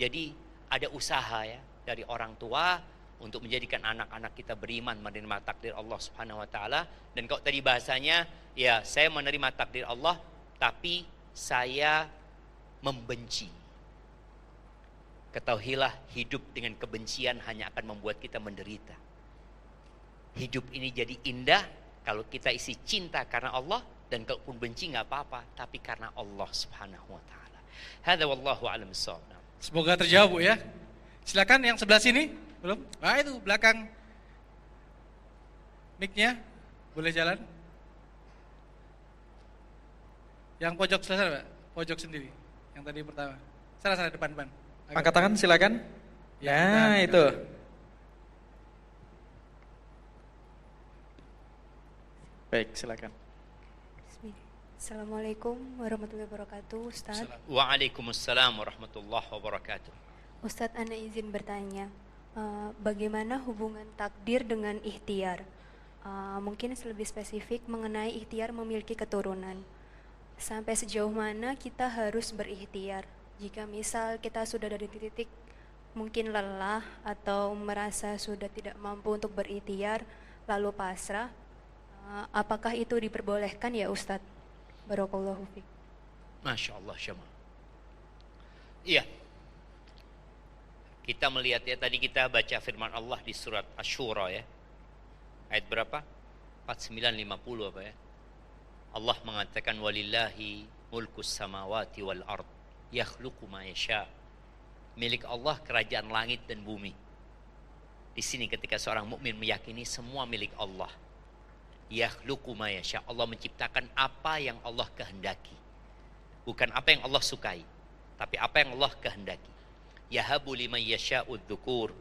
Jadi ada usaha ya dari orang tua untuk menjadikan anak-anak kita beriman, menerima takdir Allah Subhanahu wa taala. Dan kalau tadi bahasanya, ya saya menerima takdir Allah, tapi saya membenci. Ketahuilah hidup dengan kebencian hanya akan membuat kita menderita. Hidup ini jadi indah kalau kita isi cinta karena Allah, dan kalaupun benci nggak apa-apa, tapi karena Allah Subhanahu wa taala. Hadza wallahu a'lam bissawab. Semoga terjawab, Bu, ya. Silakan yang sebelah sini. Belum? Ah, itu belakang mic-nya boleh jalan. Yang pojok sebelah, Pak. Pojok sendiri. Yang tadi pertama. Sana depan. Angkat tangan silakan. Ya, Nah, kita- itu. Baik, silakan. Assalamualaikum warahmatullahi wabarakatuh, Ustadz. Waalaikumsalam warahmatullahi wabarakatuh. Ustadz, ana izin bertanya, bagaimana hubungan takdir dengan ikhtiar? Mungkin lebih spesifik mengenai ikhtiar memiliki keturunan. Sampai sejauh mana kita harus berikhtiar? Jika misal kita sudah dari titik mungkin lelah atau merasa sudah tidak mampu untuk berikhtiar, lalu pasrah, apakah itu diperbolehkan ya Ustadz? Barakallahu fiik. Masya Allah, Syama. Iya. Kita melihat ya, tadi kita baca firman Allah di surat Asy-Syura ya. Ayat berapa? 49-50 apa ya? Allah mengatakan walillahi mulkus samawati wal ard yakhluqu ma yasha. Milik Allah kerajaan langit dan bumi. Di sini ketika seorang mukmin meyakini semua milik Allah. Yakhluqu ma yasha. Allah menciptakan apa yang Allah kehendaki. Bukan apa yang Allah sukai, tapi apa yang Allah kehendaki. Yahabu liman yasha'u dzukur.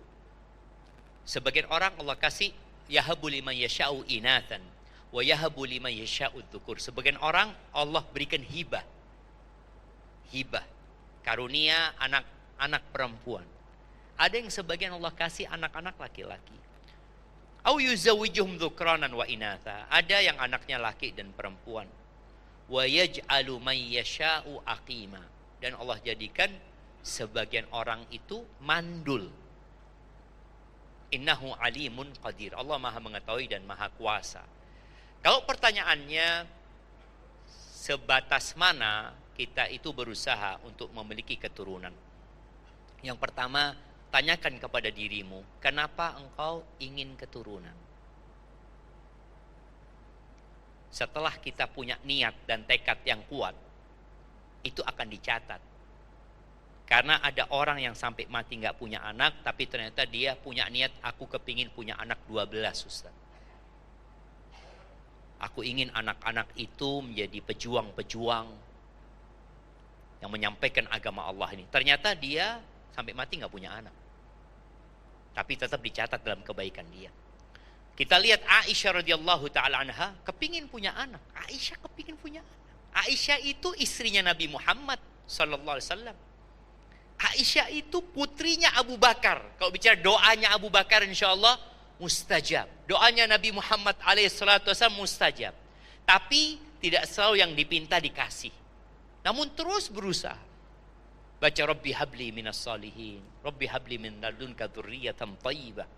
Sebagian orang Allah kasih yahabu liman yasha'u inathan wa yahabu liman yasha'u dzukur. Sebagian orang Allah berikan hibah. Hibah, karunia anak-anak perempuan. Ada yang sebagian Allah kasih anak-anak laki-laki. Au yuzawwijuhum dzukranan wa inatha. Ada yang anaknya laki dan perempuan. Wa yaj'alu man yasha'u aqima. Dan Allah jadikan sebagian orang itu mandul. Innahu alimun qadir. Allah Maha mengetahui dan Maha kuasa. Kalau pertanyaannya sebatas mana kita itu berusaha untuk memiliki keturunan? Yang pertama, tanyakan kepada dirimu, kenapa engkau ingin keturunan? Setelah kita punya niat dan tekad yang kuat, itu akan dicatat. Karena ada orang yang sampai mati nggak punya anak, tapi ternyata dia punya niat, aku kepingin punya anak 12, Ustaz. Aku ingin anak-anak itu menjadi pejuang-pejuang yang menyampaikan agama Allah ini. Ternyata dia sampai mati nggak punya anak. Tapi tetap dicatat dalam kebaikan dia. Kita lihat Aisyah radhiyallahu taala anha kepingin punya anak. Aisyah kepingin punya anak. Aisyah itu istrinya Nabi Muhammad sallallahu alaihi wasallam. Aisyah itu putrinya Abu Bakar. Kalau bicara doanya Abu Bakar insyaallah mustajab. Doanya Nabi Muhammad alaihissalatu wasallam mustajab. Tapi tidak selalu yang dipinta dikasih. Namun terus berusaha. Baca Rabbi habli minas salihin, Rabbi habli min ladunka dzurriyyatan thayyibah.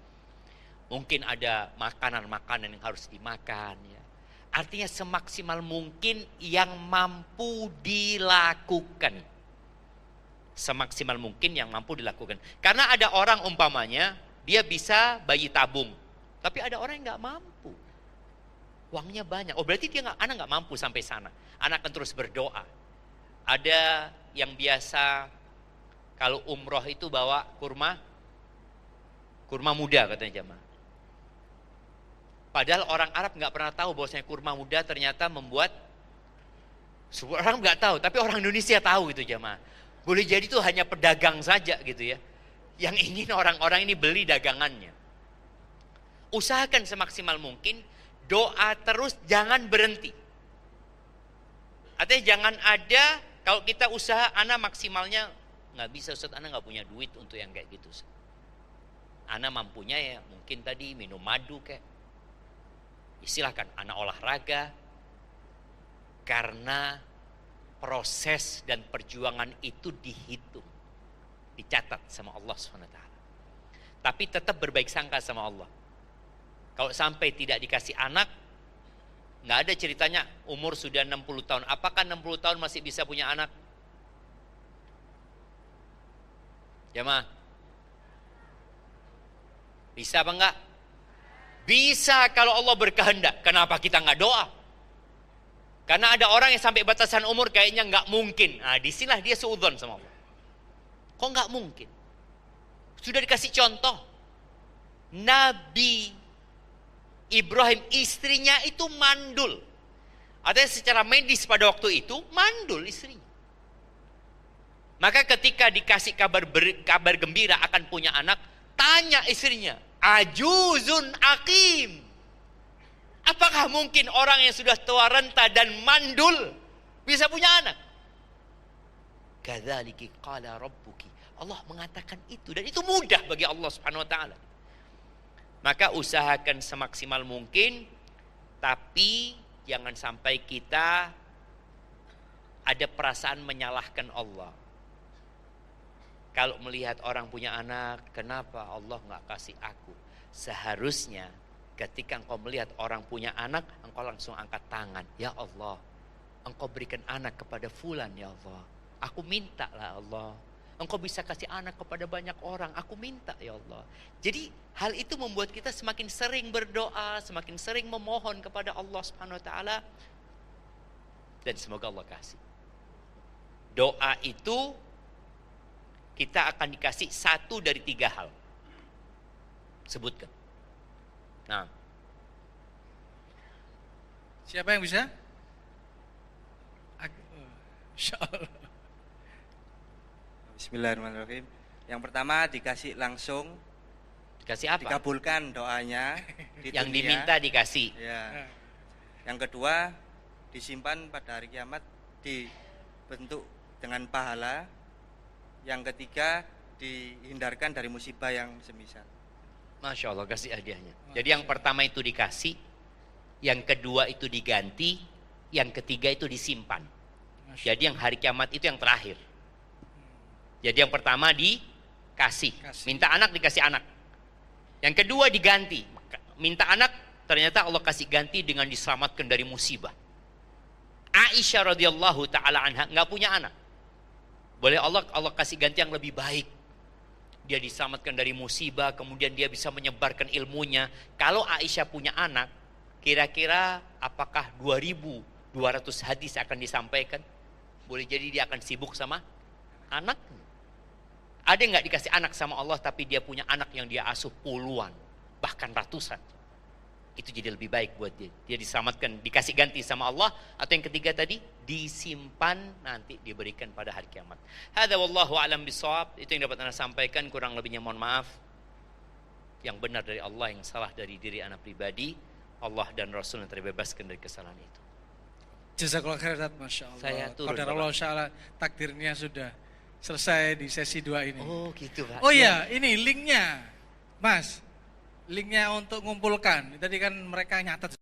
Mungkin ada makanan-makanan yang harus dimakan ya. Artinya semaksimal mungkin yang mampu dilakukan. Semaksimal mungkin yang mampu dilakukan. Karena ada orang umpamanya dia bisa bayi tabung, tapi ada orang yang nggak mampu. Uangnya banyak. Oh berarti dia anak nggak mampu sampai sana. Anak akan terus berdoa. Ada yang biasa kalau umroh itu bawa kurma muda katanya jamaah. Padahal orang Arab nggak pernah tahu bahwasanya kurma muda ternyata membuat orang nggak tahu, tapi orang Indonesia tahu gitu jamaah. Boleh jadi itu hanya pedagang saja gitu ya, yang ingin orang-orang ini beli dagangannya. Usahakan semaksimal mungkin, doa terus, jangan berhenti. Artinya jangan ada. Kalau kita usaha, Ana maksimalnya nggak bisa, Ustaz, Ana nggak punya duit untuk yang kayak gitu. Ustaz. Ana mampunya ya mungkin tadi minum madu kayak. Silahkan Ana olahraga. Karena proses dan perjuangan itu dihitung. Dicatat sama Allah SWT. Tapi tetap berbaik sangka sama Allah. Kalau sampai tidak dikasih anak, nggak ada ceritanya umur sudah 60 tahun. Apakah 60 tahun masih bisa punya anak? Jamaah. Bisa apa enggak? Bisa kalau Allah berkehendak. Kenapa kita nggak doa? Karena ada orang yang sampai batasan umur kayaknya nggak mungkin. Nah, disinilah dia suudzon sama Allah. Kok nggak mungkin? Sudah dikasih contoh. Nabi Ibrahim istrinya itu mandul. Artinya secara medis pada waktu itu mandul istrinya. Maka ketika dikasih kabar gembira akan punya anak, tanya istrinya, ajuzun akim. Apakah mungkin orang yang sudah tua renta dan mandul bisa punya anak? Kadzalika qala rabbuki. Allah mengatakan itu dan itu mudah bagi Allah Subhanahu wa taala. Maka usahakan semaksimal mungkin, tapi jangan sampai kita ada perasaan menyalahkan Allah. Kalau melihat orang punya anak, kenapa Allah nggak kasih aku? Seharusnya ketika engkau melihat orang punya anak, engkau langsung angkat tangan. Ya Allah, engkau berikan anak kepada fulan ya Allah. Aku minta lah Allah. Engkau bisa kasih anak kepada banyak orang. Aku minta ya Allah. Jadi hal itu membuat kita semakin sering berdoa, semakin sering memohon kepada Allah Subhanahu wa taala. Dan semoga Allah kasih. Doa itu kita akan dikasih 1 dari 3 hal. Sebutkan. Nah. Siapa yang bisa? Insyaallah. Bismillahirrahmanirrahim. Yang pertama dikasih langsung. Dikasih apa? Dikabulkan doanya di yang dunia. Diminta dikasih. Ya. Yang kedua disimpan pada hari kiamat dibentuk dengan pahala. Yang ketiga dihindarkan dari musibah yang semisal. Masya Allah, kasih hadiahnya. Jadi yang pertama itu dikasih, yang kedua itu diganti, yang ketiga itu disimpan. Jadi yang hari kiamat itu yang terakhir. Jadi yang pertama dikasih, minta anak dikasih anak. Yang kedua diganti, minta anak ternyata Allah kasih ganti dengan diselamatkan dari musibah. Aisyah radhiyallahu taala anha nggak punya anak. Boleh Allah kasih ganti yang lebih baik. Dia diselamatkan dari musibah, kemudian dia bisa menyebarkan ilmunya. Kalau Aisyah punya anak, kira-kira apakah 2.200 hadis akan disampaikan? Boleh jadi dia akan sibuk sama anak. Ada yang nggak dikasih anak sama Allah, tapi dia punya anak yang dia asuh puluhan, bahkan ratusan. Itu jadi lebih baik buat dia. Dia diselamatkan, dikasih ganti sama Allah. Atau yang ketiga tadi, disimpan nanti diberikan pada hari kiamat. Hadza wallahu a'lam bishawab. Itu yang dapat Anda sampaikan, kurang lebihnya mohon maaf. Yang benar dari Allah, yang salah dari diri anak pribadi. Allah dan Rasul yang terbebaskan dari kesalahan itu. Jazakallah khairan, Masya Allah. Saya turun, Qadar Allah Ta'ala, takdirnya sudah selesai di sesi 2 ini. Oh gitu Pak. Oh iya, ini linknya Mas. Linknya untuk ngumpulkan. Tadi kan mereka nyatet